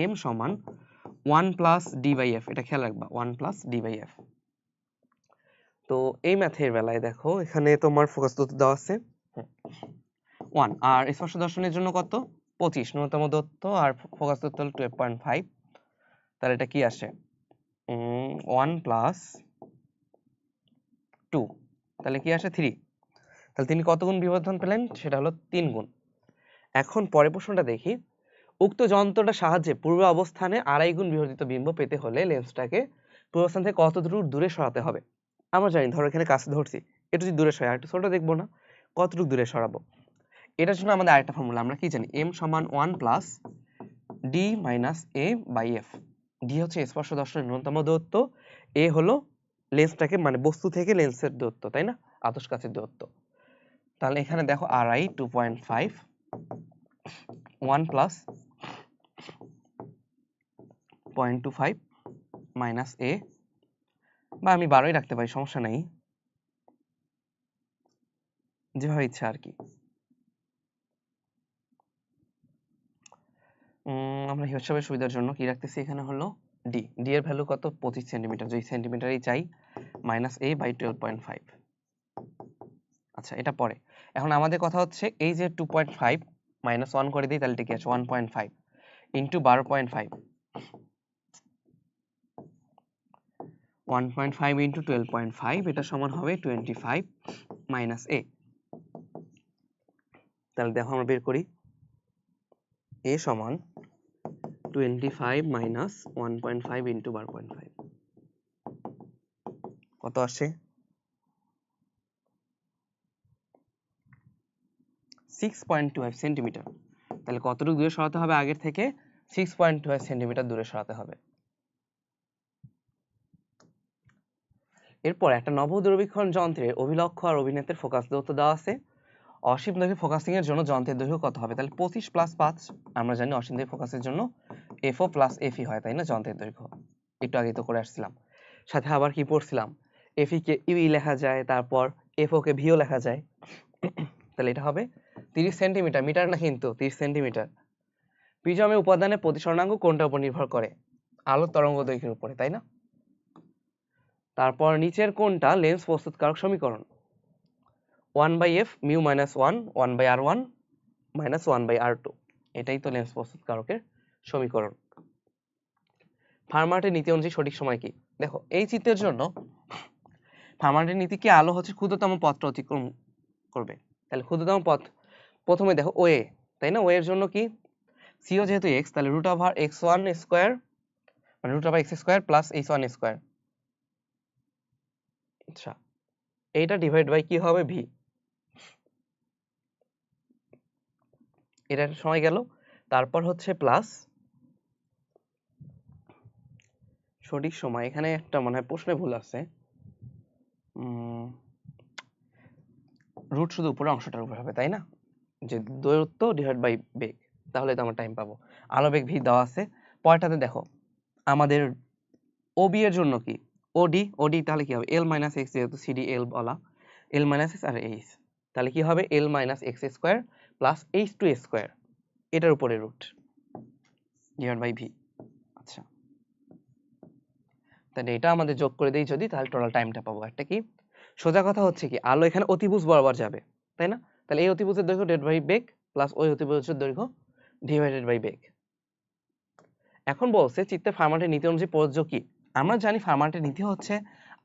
Speaker 1: m সমান 1 প্লাস ডি বাই এফ, এটা খেয়াল রাখবা, 1 প্লাস ডি বাই এফ। তো এই ম্যাথের বেলায় দেখো এখানে তোমার ফোকাস দূরত্ব দেওয়া আছে 1, আর স্পর্শ দর্শনের জন্য কত, 25 ন্যূনতম দূরত্ব, আর ফোকাস দূরত্ব হলো 12.5, তাহলে এটা কি আসে 1 প্লাস 2, তাহলে কি আসে 3, তাহলে তিনি কত গুণ বিবর্ধন পেলেন, সেটা হলো 3 গুণ। এখন পরের প্রশ্নটা দেখি, উক্ত যন্ত্রটার সাহায্যে পূর্ব অবস্থানে 2.5 গুণ বিবর্ধিত বিম্ব পেতে হলে লেন্সটাকে পূর্বাবস্থান থেকে কত দূরে সরাতে হবে। আমরা জানি ধরো এখানে কাছে ধরছি, একটু যদি দূরে সরাই, একটু ছোট দেখবো না, কতটুকু দূরে সরাবো। এটার জন্য আমাদের আরেকটা ফর্মুলা, আমরা কি জানি, m সমান 1 plus D minus A by F. D হচ্ছে স্পর্শ দর্শনের ন্যূনতম দূরত্ব, এ হলো লেন্সটাকে মানে বস্তু থেকে লেন্সের দূরত্ব, তাই না, আতশ কাচের দূরত্ব। তাহলে এখানে দেখো আর আই 2.5, 1 প্লাস 0.25 মাইনাস এ, বা আমি 12ই রাখতে পারি, সমস্যা নাই, যেভাবে ইচ্ছা আর কি। আমরা হিসাবের সুবিধার জন্য কি রাখতেছি, এখানে হলো ডি, ডি এর ভ্যালু কত, 25 সেন্টিমিটার, যদি সেন্টিমিটারই চাই, মাইনাস এ বাই 12.5। আচ্ছা এটা পরে, এখন আমাদের কথা হচ্ছে এই যে 2.5 মাইনাস 1 করে দিই, তাহলে ঠিক আছে 1.5 ইন্টু 12.5, 1.5 ইন্টু 12.5, এটা সমান হবে 25 মাইনাস এ। তাহলে দেখো আমরা বের করি, এ সমান 25 মাইনাস 1.5 ইন্টু 12.5, কত আসে, 6.25 সেন্টিমিটার। তাহলে কতটুকু দূরে সরাতে হবে, আগের থেকে 6.25 সেন্টিমিটার দূরে সরাতে হবে। এরপর একটা নব দূরবীক্ষণ যন্ত্রের অভিলক্ষ্য আর অভিনেত্রের ফোকাস দূরত্ব দেওয়া আছে। অসীম দৈর্ঘ্যে ফোকাসিং এর জন্য যন্ত্রের দৈর্ঘ্য কত হবে, তাহলে 25 প্লাস 5, আমরা জানি অসীম দৈর্ঘ্য ফোকাসের জন্য এফও প্লাস এফই হয়, তাই না, যন্ত্রের দৈর্ঘ্য, একটু আগে তো করে আসছিলাম। সাথে আবার কি পড়ছিলাম, এফই কে ইউই লেখা যায়, তারপর এফও কে ভিও লেখা যায়, তাহলে এটা হবে 30 সেন্টিমিটার, মিটার না কিন্তু 30 সেন্টিমিটার। প্রিজমের উপাদানের প্রতিসরণাঙ্ক কোনটার উপর নির্ভর করে, আলোর তরঙ্গ দৈর্ঘ্যের উপরে, তাই না। তারপর নিচের কোনটা লেন্স প্রস্তুতকারক সমীকরণ, 1/f mu minus 1 1/r1 minus 1/r2, এটাই তো লেন্স প্রস্তুতকারকের সমীকরণ। ফার্মার্টের নীতি অনুযায়ী সঠিক সময় কি? দেখো এই চিত্রের জন্য ফার্মার্টের নীতি কি, আলো হচ্ছে ক্ষুদ্রতম পথটা অতিক্রম করবে। তাহলে ক্ষুদ্রতম পথ প্রথমে দেখো ওয়ে, তাই না? ওয়ের জন্য কি, সিও যেহেতু এক্স, তাহলে root over x one square মানে root over x square plus h one square. আচ্ছা, এইটা ডিভাইড বাই কি হবে, ভি। এটা সময় গেল, তারপর হচ্ছে প্লাস সঠিক সময়, এখানে একটা মনে হয় প্রশ্নে ভুল আছে, রুট শুধু উপরের অংশটার উপর হবে, তাই না? যে দূরত্ব ডিভাইড বাই বেগ, তাহলে তো আমরা টাইম পাবো। আলো বেগ ভি দেওয়া আছে। পরেরটাতে দেখো আমাদের ওবি এর জন্য কি, ওডি, ওডি তাহলে কি হবে, এল মাইনাস এক্স, যেহেতু সিডি এল বলা, এল মাইনাস এক্স আর এইচ, তাহলে কি হবে L minus x square plus h two square, এটার উপরে রুট ডিভাইড বাই ভি। আচ্ছা, তাহলে এটা আমাদের যোগ করে দিই যদি, তাহলে টোটাল টাইমটা পাবো। একটা কি সোজা কথা হচ্ছে কি, আলো এখানে অতিভুজ বরাবর যাবে, তাই না? তাহলে এই অতিভুজের দৈর্ঘ্য ডিভাইড বাই বেগ প্লাস ওই অতিভুজের দৈর্ঘ্য ডিভাইডেড বাই বেগ। এখন বলছে চিত্রে ফার্মার্টের নীতি অনুযায়ী প্রযোজ্য কি? আমরা জানি ফার্মার্টের নীতি হচ্ছে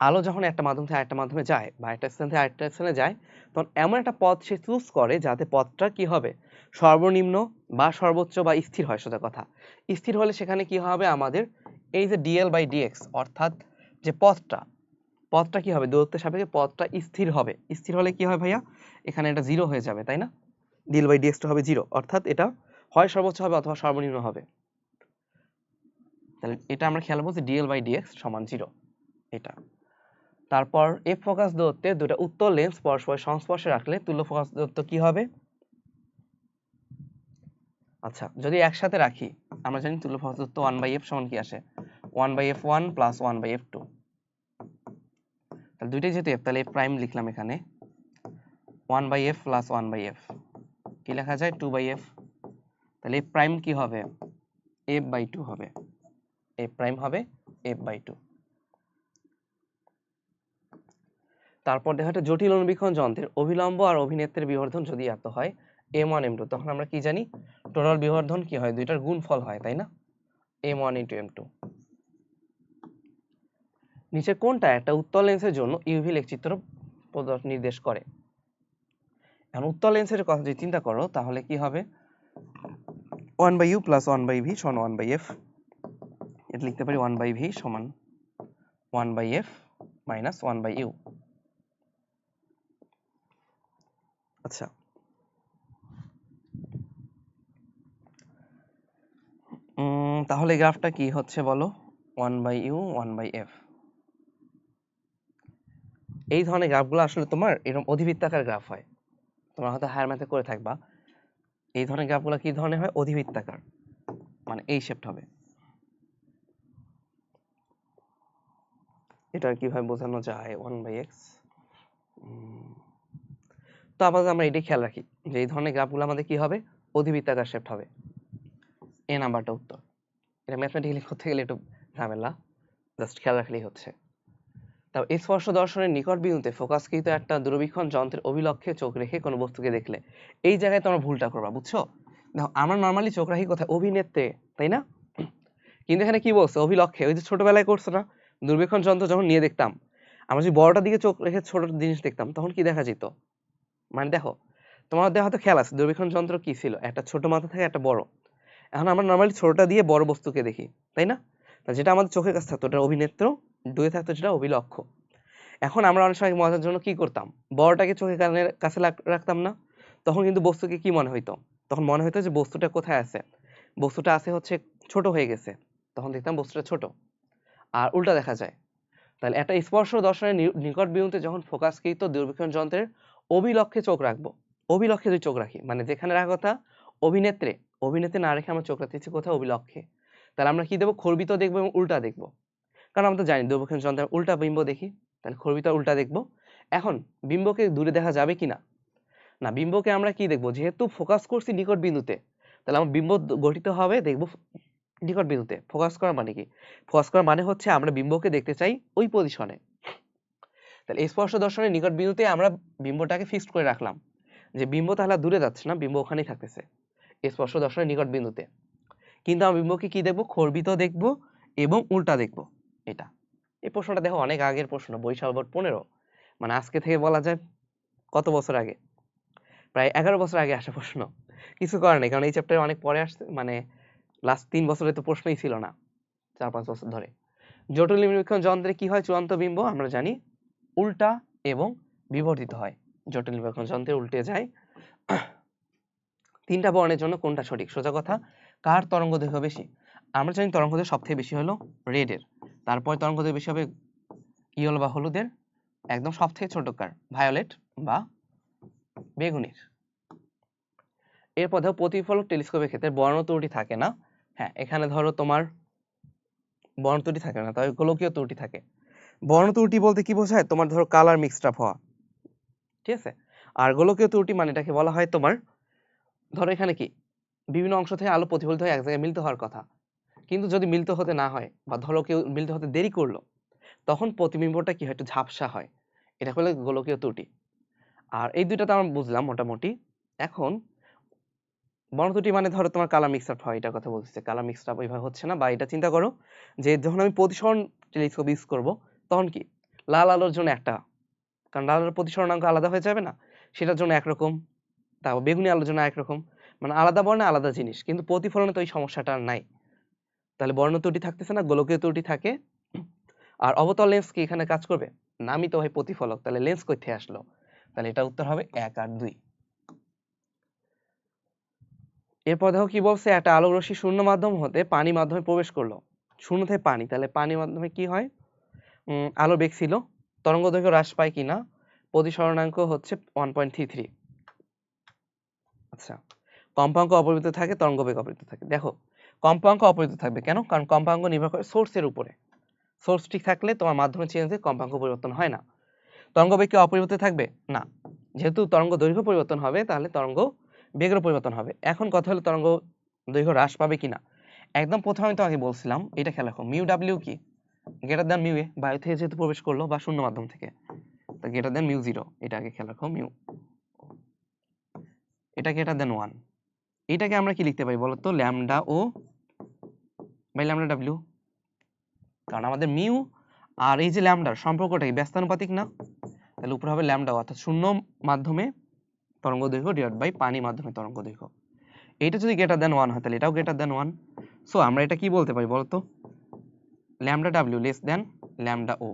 Speaker 1: আলো যখন একটা মাধ্যম থেকে আরেকটা মাধ্যমে যায় বা একটা স্থান থেকে আরেকটা স্থানে যায়, তখন এমন একটা পথ সে চুজ করে যাতে পথটা কি হবে, সর্বনিম্ন বা সর্বোচ্চ বা স্থির হয়। সোজা কথা, স্থির হলে সেখানে কি হবে, আমাদের এই যে ডিএল বাই ডিএক্স, অর্থাৎ যে পথটা কি হবে, দূরত্বের সাপেক্ষে পথটা স্থির হবে। স্থির হলে কি হয় ভাইয়া, এখানে এটা জিরো হয়ে যাবে, তাই না? ডিএল বাই ডিএক্সটা হবে জিরো, অর্থাৎ এটা হয় সর্বোচ্চ হবে অথবা সর্বনিম্ন হবে। তাহলে এটা আমরা খেয়াল করবো যে ডিএল বাই ডিএক্স সমান জিরো, এটা। তারপর এফ ফোকাস দূরত্বে দুটো উত্তল লেন্স পরস্পর সংস্পর্শে রাখলে তুল্য ফোকাস দূরত্ব কি হবে? আচ্ছা, যদি একসাথে রাখি, আমরা জানি তুল্য ফোকাস দূরত্ব 1/f সমান কি আসে, 1/f1 প্লাস 1/f2। তাহলে দুইটাই যেহেতু f, তাহলে f প্রাইম লিখলাম এখানে, 1/f প্লাস 1/f কি লেখা যায়, 2/f। তাহলে f প্রাইম কি হবে, f/2 হবে, f প্রাইম হবে f/2। তারপর দেখা একটা জটিল অনুবীক্ষণ যন্ত্রের অভিলম্ব আর অভিনেত্রের বিবর্ধন যদি এত হয় m1 m2, তখন আমরা কি জানি, টোটাল বিবর্ধন কি হয়, দুইটার গুণফল হয়, তাই না? m1 * m2। নিচে কোনটা একটা উত্তল লেন্সের জন্য ইউভি লেখচিত্র নির্দেশ করে? এখন উত্তল লেন্সের কথা যদি চিন্তা করো, তাহলে কি হবে, 1/u প্লাস 1/v সমান 1/f। এটা লিখতে পারি 1/v সমান 1/f মাইনাস 1/u। আচ্ছা, তাহলে গ্রাফটা কি হচ্ছে বলো, 1/u 1/f। এই ধরনের গ্রাফগুলো আসলে তোমার এরকম অধিবৃত্তাকার গ্রাফ হয়, তোমরা হয়তো হায়ার ম্যাথে করে থাকবা। এই ধরনের গ্রাফগুলো কি ধরনের হয়, অধিবৃত্তাকার, মানে এই শেপটা হবে। এটা কিভাবে বোঝানো যায়, 1/x। তো আপাতত আমরা এটাই খেয়াল রাখি যে এই ধরনের গ্রাফগুলো আমাদের কি হবে, অধিবৃত্তাকার শেপ হবে। এ নাম্বারটা উত্তর। এটা ম্যাথমেটিক্যালি করতে গেলে একটু ঝামেলা, জাস্ট খেয়াল রাখলেই হচ্ছে। তাও স্পর্শ দর্শনের নিকট বিন্দুতে ফোকাসকৃত একটা দূরবীক্ষণ যন্ত্রের অভিলক্ষে চোখ রেখে কোনো বস্তুকে দেখলে, এই জায়গায় তোমরা ভুলটা করবা, বুঝছো? দেখো আমরা নর্মালি চোখ রাখি কোথায়, অভিনেত্রে, তাই না? কিন্তু এখানে কি বলছে, অভিলক্ষে। ওই যে ছোটবেলায় করছো না, দূরবীক্ষণ যন্ত্র যখন নিয়ে দেখতাম, আমরা যদি বড়টার দিকে চোখ রেখে ছোট জিনিস দেখতাম, তখন কি দেখা যেত, মানে দেখো তোমাদের হয়তো খেয়াল আছে দূরবীক্ষণ যন্ত্র কি ছিল, একটা ছোট মাথা থাকে একটা বড়। এখন আমরা নর্মালি ছোটটা দিয়ে বড় বস্তুকে দেখি, তাই না? যেটা আমাদের চোখের কাছে থাকতো ওটা অভিনেত্র, দূরে থাকতো যেটা অভিলক্ষ্য। এখন আমরা অনেক সময় মজার জন্য কি করতাম, বড়টাকে চোখের কানের কাছে রাখতাম না, তখন কিন্তু বস্তুকে কি মনে হইতো, তখন মনে হইতো যে বস্তুটা কোথায় আছে, বস্তুটা আছে হচ্ছে ছোট হয়ে গেছে, তখন দেখতাম বস্তুটা ছোট। আর উল্টা দেখা যায়। তাহলে একটা স্পর্শ দর্শনের নিকট বিন্দুতে যখন ফোকাসকৃত দূরবীক্ষণ যন্ত্রের অভিলক্ষে চোখ রাখবো, অভিলক্ষে যদি চোখ রাখি মানে যেখানে রাখার কথা অভিনেত্রে, অভিনেত্রে না রেখে আমরা চোখ রাখতেছি কোথায়, অভিলক্ষে, তাহলে আমরা কি দেবো, খর্বিত দেখবো এবং উল্টা দেখবো। কারণ আমরা তো জানি দূরবীক্ষণ যন্ত্রের উল্টা বিম্ব দেখি, তাহলে খর্বিত উল্টা দেখবো। এখন বিম্বকে দূরে দেখা যাবে কিনা, না বিম্বকে আমরা কি দেখবো, যেহেতু ফোকাস করছি নিকট বিন্দুতে, তাহলে আমার বিম্ব গঠিত হবে দেখবো নিকট বিন্দুতে। ফোকাস করা মানে কি, ফোকাস করা মানে হচ্ছে আমরা বিম্বকে দেখতে চাই ওই পজিশনে। তাহলে স্পর্শ দর্শনের নিকট বিন্দুতে আমরা বিম্বটাকে ফিক্সড করে রাখলাম, যে বিম্ব তাহলে দূরে যাচ্ছে না, বিম্ব ওখানেই থাকতেছে স্পর্শ দর্শনের নিকট বিন্দুতে। কিন্তু আমরা বিম্বকে কি দেখবো, খর্বিত দেখবো এবং উল্টা দেখব। এটা এই প্রশ্নটা দেখো অনেক আগের প্রশ্ন, বরিশাল বোর্ড 15, মানে আজকে থেকে বলা যায় কত বছর আগে, প্রায় 11 বছর আগে আসা প্রশ্ন। কিছু করার নেই, কারণ এই চ্যাপ্টারে অনেক পরে আসছে, মানে লাস্ট 3 বছরে তো প্রশ্নই ছিল না, 4-5 বছর ধরে। জটিল নিরীক্ষণ যন্ত্রে কি হয়? চূড়ান্ত বিম্ব আমরা জানি উল্টা এবং বিবর্তিত হয়। জটিল নিরীক্ষণ যন্ত্রে উল্টে যায়। 3টা বর্ণের জন্য কোনটা সঠিক? সোজা কথা, কার তরঙ্গ দৈর্ঘ্য বেশি? আমরা জানি তরঙ্গ দৈর্ঘ্য সবথেকে বেশি হলো রেডের, তারপর তরঙ্গ দৈর্ঘ্য বেশি হবে ইয়েলো বা হলুদের, একদম সবথেকে ছোট কার? ভায়োলেট বা বেগুনির। এরপর ধরো প্রতিফলক টেলিস্কোপের ক্ষেত্রে বর্ণ ত্রুটি থাকে না। হ্যাঁ, এখানে ধরো তোমার বর্ণ ত্রুটি থাকে না, তবে গোলকীয় ত্রুটি থাকে। বর্ণ ত্রুটি বলতে কি বোঝায়? তোমার ধরো কালার মিক্সড আপ হওয়া, ঠিক আছে। আর গোলকীয় ত্রুটি মানে এটাকে বলা হয় তোমার, ধরো এখানে কি বিভিন্ন অংশ থেকে আলো প্রতিফলিত হয়ে এক জায়গায় মিলিত হওয়ার কথা, কিন্তু যদি মিলিত হতে না হয় বা ধরো কেউ মিলিত হতে দেরি করলো, তখন প্রতিবিম্বটা কি হয়? একটু ঝাপসা হয়, এটা হলো গোলকীয় ত্রুটি। আর এই দুইটা তো আমরা বুঝলাম মোটামুটি। এখন বর্ণ ত্রুটি মানে ধরো তোমার কালার মিক্স আপ হয়, এটার কথা বলতেছে। কালার মিক্স আপ ওইভাবে হচ্ছে না, বা এটা চিন্তা করো যে যখন আমি প্রতিসরণ টেলিস্কোপ ইউজ করব, তখন কি লাল আলোর জন্য একটা, কারণ লাল আলোর প্রতিসরণাঙ্ক আলাদা হয়ে যাবে না, সেটার জন্য একরকম, তারপর বেগুনি আলোর জন্য একরকম, মানে আলাদা বর্ণে আলাদা জিনিস, কিন্তু প্রতিফলনে তো এই সমস্যাটা আর নাই। তাহলে বর্ণ ত্রুটি থাকতেছে না, গোলকীয় ত্রুটি থাকে। আর অবতল লেন্স কি এখানে কাজ করবে? নামই তো হয় প্রতিফলক, তাহলে লেন্স কই থেকে আসলো? তাহলে এটা উত্তর হবে 1 আর 2। এরপর দেখো কি বলছে, একটা আলোক রশ্মি শূন্য মাধ্যম হতে পানি মাধ্যমে প্রবেশ করলো। শূন্য থেকে পানি, তাহলে পানি মাধ্যমে কি হয়? আলো বেগ ছিল, তরঙ্গ দৈর্ঘ্য হ্রাস পায় কিনা? প্রতিসরণাঙ্ক হচ্ছে 1.33। আচ্ছা, কম্পাঙ্ক অপরিবর্তিত থাকে, তরঙ্গ বেগ অপরিবর্তিত থাকে। দেখো কম্পাঙ্ক অপরিবর্তিত থাকবে কেন? কারণ কম্পাঙ্ক নির্ভর করে সোর্সের উপরে। সোর্স ঠিক থাকলে তোমার মাধ্যমে চেঞ্জে কম্পাঙ্ক পরিবর্তন হয় না। তরঙ্গ বেগ কি অপরিবর্তিত থাকবে? না, যেহেতু তরঙ্গ দৈর্ঘ্য পরিবর্তন হবে, তাহলে তরঙ্গ বেগেরও পরিবর্তন হবে। এখন কথা হলো তরঙ্গ দৈর্ঘ্য হ্রাস পাবে কিনা। একদম প্রথমে আমি তোমাকে বলছিলাম, এটা খেয়াল রাখো, মিউ ডাব্লিউ কি গ্রেটার দ্যান মিউ এ, বায়ু থেকে যেহেতু প্রবেশ করলো বা শূন্য মাধ্যম থেকে, তা গ্রেটার দ্যান মিউ জিরো, এটা আগে খেয়াল রাখো। মিউ, এটা গ্রেটার দ্যান 1, এটাকে আমরা কি লিখতে পারি বলতো? Lambda O by lambda W. কারণ আমাদের মিউ আর এই যে ল্যামডার সম্পর্কটা কি ব্যস্তানুপাতিক না? তাহলে উপরে হবে ল্যামডা, অর্থাৎ শূন্য মাধ্যমে তরঙ্গ দৈর্ঘ্য ডিভাইড বাই পানি মাধ্যমে তরঙ্গ দৈর্ঘ্য। এইটা যদি গ্রেটার দ্যান 1 হয়, তাহলে এটাও গ্রেটার দ্যান 1। সো আমরা এটা কি বলতে পারি বলতো? ল্যামডা ডাব্লিউ লেস দ্যান ল্যামডা ও,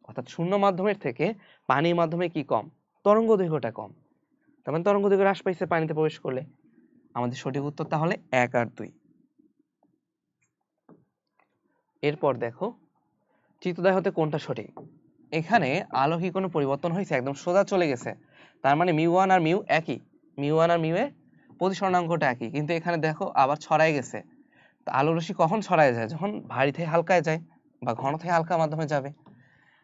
Speaker 1: অর্থাৎ শূন্য মাধ্যমের থেকে পানির মাধ্যমে কি কম? তরঙ্গ দৈর্ঘ্যটা কম। তার মানে তরঙ্গ দৈর্ঘ্য হ্রাস পাইছে পানিতে প্রবেশ করলে। আমাদের সঠিক উত্তর তাহলে 1 আর 2। এরপর দেখো চিত্রদ্বয় হতে কোনটা সঠিক? এখানে আলো কি কোনো পরিবর্তন হয়েছে? একদম সোজা চলে গেছে, তার মানে মিউ ওয়ান আর মিউ একই, মিউ ওয়ান আর মিউ এর প্রতিসরণাঙ্কটা একই, কিন্তু এখানে দেখো আবার ছড়ায় গেছে। তো আলো রশ্মি কখন ছড়ায় যায়? যখন ভারী থেকে হালকায় যায় বা ঘন থেকে হালকা মাধ্যমে যাবে।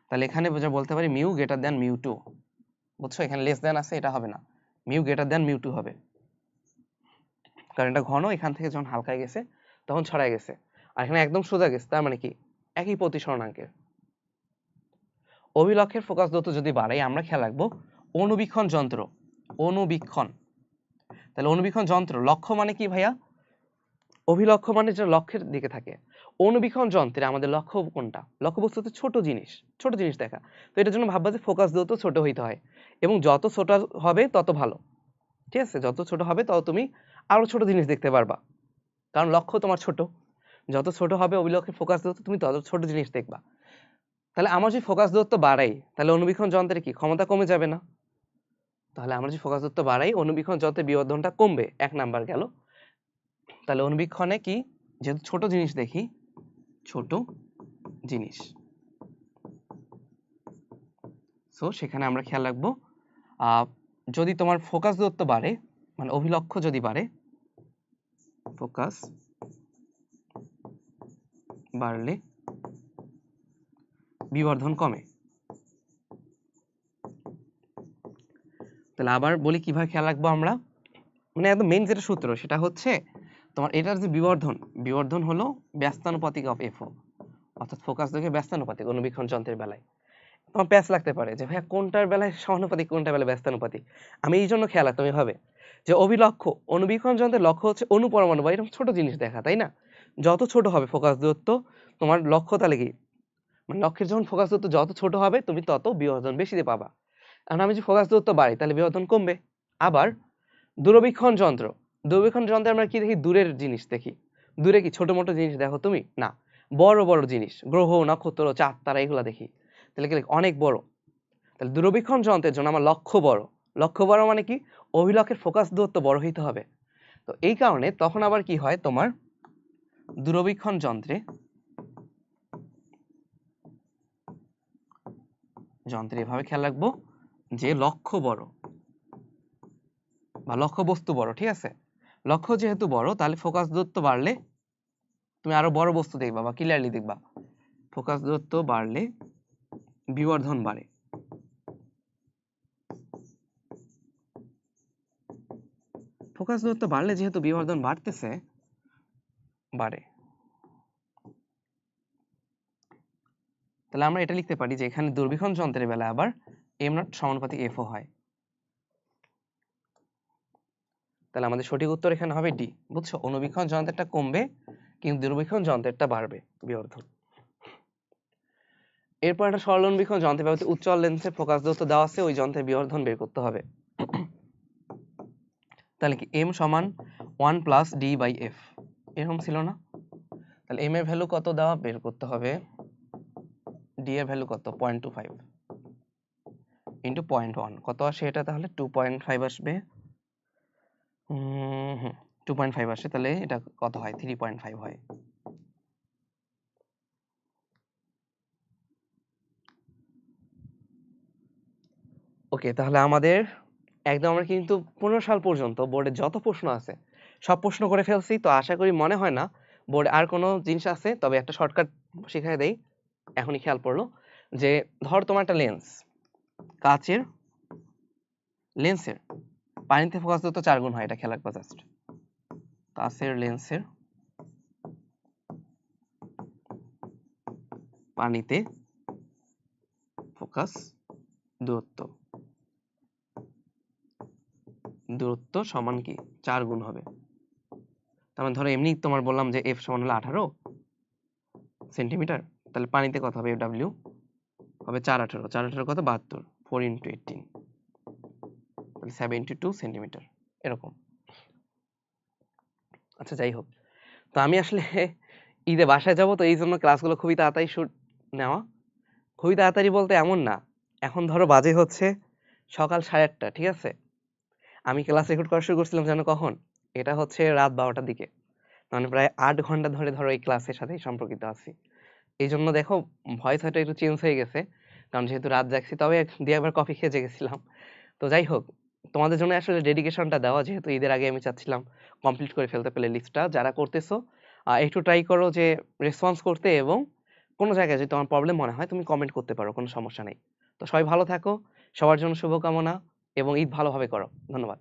Speaker 1: তাহলে এখানে বলতে পারি mu greater than mu two. বুঝছো, এখানে লেস দ্যান আছে, এটা হবে না, mu greater than mu two হবে, কারণ এটা ঘন, এখান থেকে যখন হালকায় গেছে তখন ছড়ায় গেছে, আর এখানে একদম সোজা গেছে, তার মানে কি একই প্রতিসরণাঙ্কের। অভিলক্ষের ফোকাস দূরত্ব যদি বাড়াই, আমরা খেয়াল রাখবো অনুবীক্ষণ যন্ত্র, অনুবীক্ষণ, তাহলে অনুবীক্ষণ যন্ত্র, লক্ষ্য মানে কি ভাইয়া? অভিলক্ষ্য মানে যেটা লক্ষ্যের দিকে থাকে। অনুবীক্ষণ যন্ত্রে আমাদের লক্ষ্য কোনটা? লক্ষ্যবস্তু হচ্ছে ছোট জিনিস, ছোট জিনিস দেখা। তো এটার জন্য ভাববা যে ফোকাস দূরত্ব ছোট হইতে হয়, এবং যত ছোট হবে তত ভালো, ঠিক আছে? যত ছোট হবে তত তুমি আরো ছোট জিনিস দেখতে পারবা, কারণ লক্ষ্য তোমার ছোট, যত ছোট হবে অভিলক্ষের ফোকাস দূরত্ব, তুমি তত ছোট জিনিস দেখবা। তাহলে আমার যদি ফোকাস দূরত্ব বাড়াই, তাহলে অনুবীক্ষণ যন্ত্রের কি ক্ষমতা কমে যাবে না? তাহলে আমরা যদি ফোকাস দূরত্ব বাড়াই, অনুবীক্ষণ যন্ত্রের বিবর্ধনটা কমবে, 1 নাম্বার গেল। তাহলে অনুবীক্ষণে কি, যেহেতু ছোট জিনিস দেখি, ছোট জিনিস, সো সেখানে আমরা খেয়াল রাখবো যদি তোমার ফোকাস দূরত্ব বাড়ে, মানে অভিলক্ষ্য যদি বাড়ে, ফোকাস বাড়লে বিবর্ধন কমে। তাহলে আবার বলি কিভাবে খেয়াল রাখবো আমরা, মানে একদম মেইন যেটা সূত্র সেটা হচ্ছে তোমার এটার যে বিবর্ধন, বিবর্ধন হলো ব্যস্তানুপাতিক অফ এফও, অর্থাৎ ফোকাস দৈর্ঘ্যের ব্যস্তানুপাতিক অনুবীক্ষণ যন্ত্রের বেলায়। তোমার প্যাচ লাগতে পারে যে ভাইয়া কোনটার বেলায় সমানুপাতিক, কোনটার বেলায় ব্যস্তানুপাতিক। আমি এই জন্য খেয়াল রাখতাম এভাবে যে অভিলক্ষ্য, অনুবীক্ষণ যন্ত্রের লক্ষ্য হচ্ছে অনুপরমাণু বা এরকম ছোট জিনিস দেখা, তাই না? যত ছোট হবে ফোকাস দূরত্ব, তোমার লক্ষ্য তাহলে কি, মানে লক্ষ্যের যখন ফোকাস দূরত্ব যত ছোট হবে তুমি তত বিবর্ধন বেশি দিয়ে পাবা। এখন আমি যদি ফোকাস দূরত্ব বাড়ি তাহলে বিবর্ধন কমবে। আবার দূরবীক্ষণ যন্ত্রে আমরা কি দেখি, দূরের জিনিস দেখি। দূরে কি ছোট মোটো জিনিস দেখো তুমি, না বড় বড় জিনিস, গ্রহ নক্ষত্র চাঁদ তারা এগুলা দেখি। তাহলে কি অনেক বড়। তাহলে দূরবীক্ষণ যন্ত্রের জন্য আমার লক্ষ্য বড় মানে কি, অভিলক্ষের ফোকাস দূরত্ব বড় হইতে হবে। তো এই কারণে তখন আবার কি হয়, তোমার দূরবীক্ষণ যন্ত্রে এভাবে খেয়াল রাখবো যে লক্ষ্য বড় বা লক্ষ্য বস্তু বড়, ঠিক আছে। লক্ষ্য যেহেতু বড় তাহলে ফোকাস দূরত্ব বাড়লে তুমি আরো বড় বস্তু দেখবা বা ক্লিয়ারলি দেখবা। ফোকাস দূরত্ব বাড়লে বিবর্ধন বাড়ে। ফোকাস দূরত্ব বাড়লে যেহেতু বিবর্ধন বাড়ে, তাহলে আমরা এটা লিখতে পারি যে এখানে দূরবীক্ষণ যন্ত্রের বেলায় আবার m নট সমানুপাতিক f ও হয়। তাহলে আমাদের সঠিক উত্তর এখানে হবে ডি। বুঝছো, অনুবীক্ষণ যন্ত্রটা কমবে কিন্তু দূরবীক্ষণ যন্ত্রটা বাড়বে বিবর্ধন। এরপর একটা সরল অনুবীক্ষণ যন্ত্রে ব্যবহৃত উজ্জ্বল লেন্সের ফোকাস দূরত্ব দেওয়া আছে, ওই যন্ত্রের বিবর্ধন বের করতে হবে। তাহলে কি m সমান 1 প্লাস ডি বাই এফ, এরকম ছিল না? তাহলে m এর ভ্যালু কত দেওয়া বের করতে হবে, ডি এর ভ্যালু কত 0.25 ইন্টু 0.1 কত আসে এটা, তাহলে 2.5 আসবে। 2.5 আসে, তাহলে এটা কত হয় 3.5 হয়। ওকে, তাহলে আমাদের একদম আমরা কিন্তু 15 সাল পর্যন্ত বোর্ডে যত প্রশ্ন আছে সব প্রশ্ন করে ফেলছি। তো আশা করি মনে হয় না বোর্ডে আর কোনো জিনিস আছে, তবে একটা শর্টকাট শিখিয়ে দেই, এখনই খেয়াল পড়লো যে ধর তোমার একটা লেন্স, কাচের লেন্সের পানিতে ফোকাস দূরত্ব 4 গুণ হয়, এটা খেয়াল রাখবা জাস্ট। কাচের লেন্সের পানিতে ফোকাস দূরত্ব সমান কি 4 গুণ হবে। তার মানে ধরো এমনি তোমার বললাম যে f সমান হলো 18 সেন্টিমিটার, তাহলে পানিতে কত হবে, w হবে 4 কত 72, 4 ইন্টু 18 তাহলে 72 সেন্টিমিটার এরকম। আচ্ছা যাই হোক, তো আমি আসলে ঈদে বাসায় যাব, তো এই জন্য ক্লাসগুলো খুবই তাড়াতাড়ি শুট নেওয়া। খুবই তাড়াতাড়ি বলতে এমন না, এখন ধরো বাজে হচ্ছে সকাল 8:30, ঠিক আছে। আমি ক্লাস রেকর্ড করা শুরু করছিলাম যেন কখন, এটা হচ্ছে রাত 12টার দিকে, মানে প্রায় 8 ঘন্টা ধরে ধরো এই ক্লাসের সাথে সম্পর্কিত আছি। এই জন্য দেখো ভয়েস হয়তো একটু চেঞ্জ হয়ে গেছে, কারণ যেহেতু রাত জাগছি। তবে দিয়ে একবার কফি খেয়ে জেগেছিলাম। তো যাই হোক, তোমাদের জন্য আসলে ডেডিকেশনটা দেওয়া, যেহেতু ঈদের আগে আমি চাচ্ছিলাম কমপ্লিট করে ফেলতে প্লে লিস্টটা। যারা করতেছো একটু ট্রাই করো যে রেসপন্স করতে, এবং কোনো জায়গায় যদি তোমার প্রবলেম মনে হয় তুমি কমেন্ট করতে পারো, কোনো সমস্যা নেই। তো সবাই ভালো থাকো, সবার জন্য শুভকামনা, এবং ঈদ ভালোভাবে করো। ধন্যবাদ।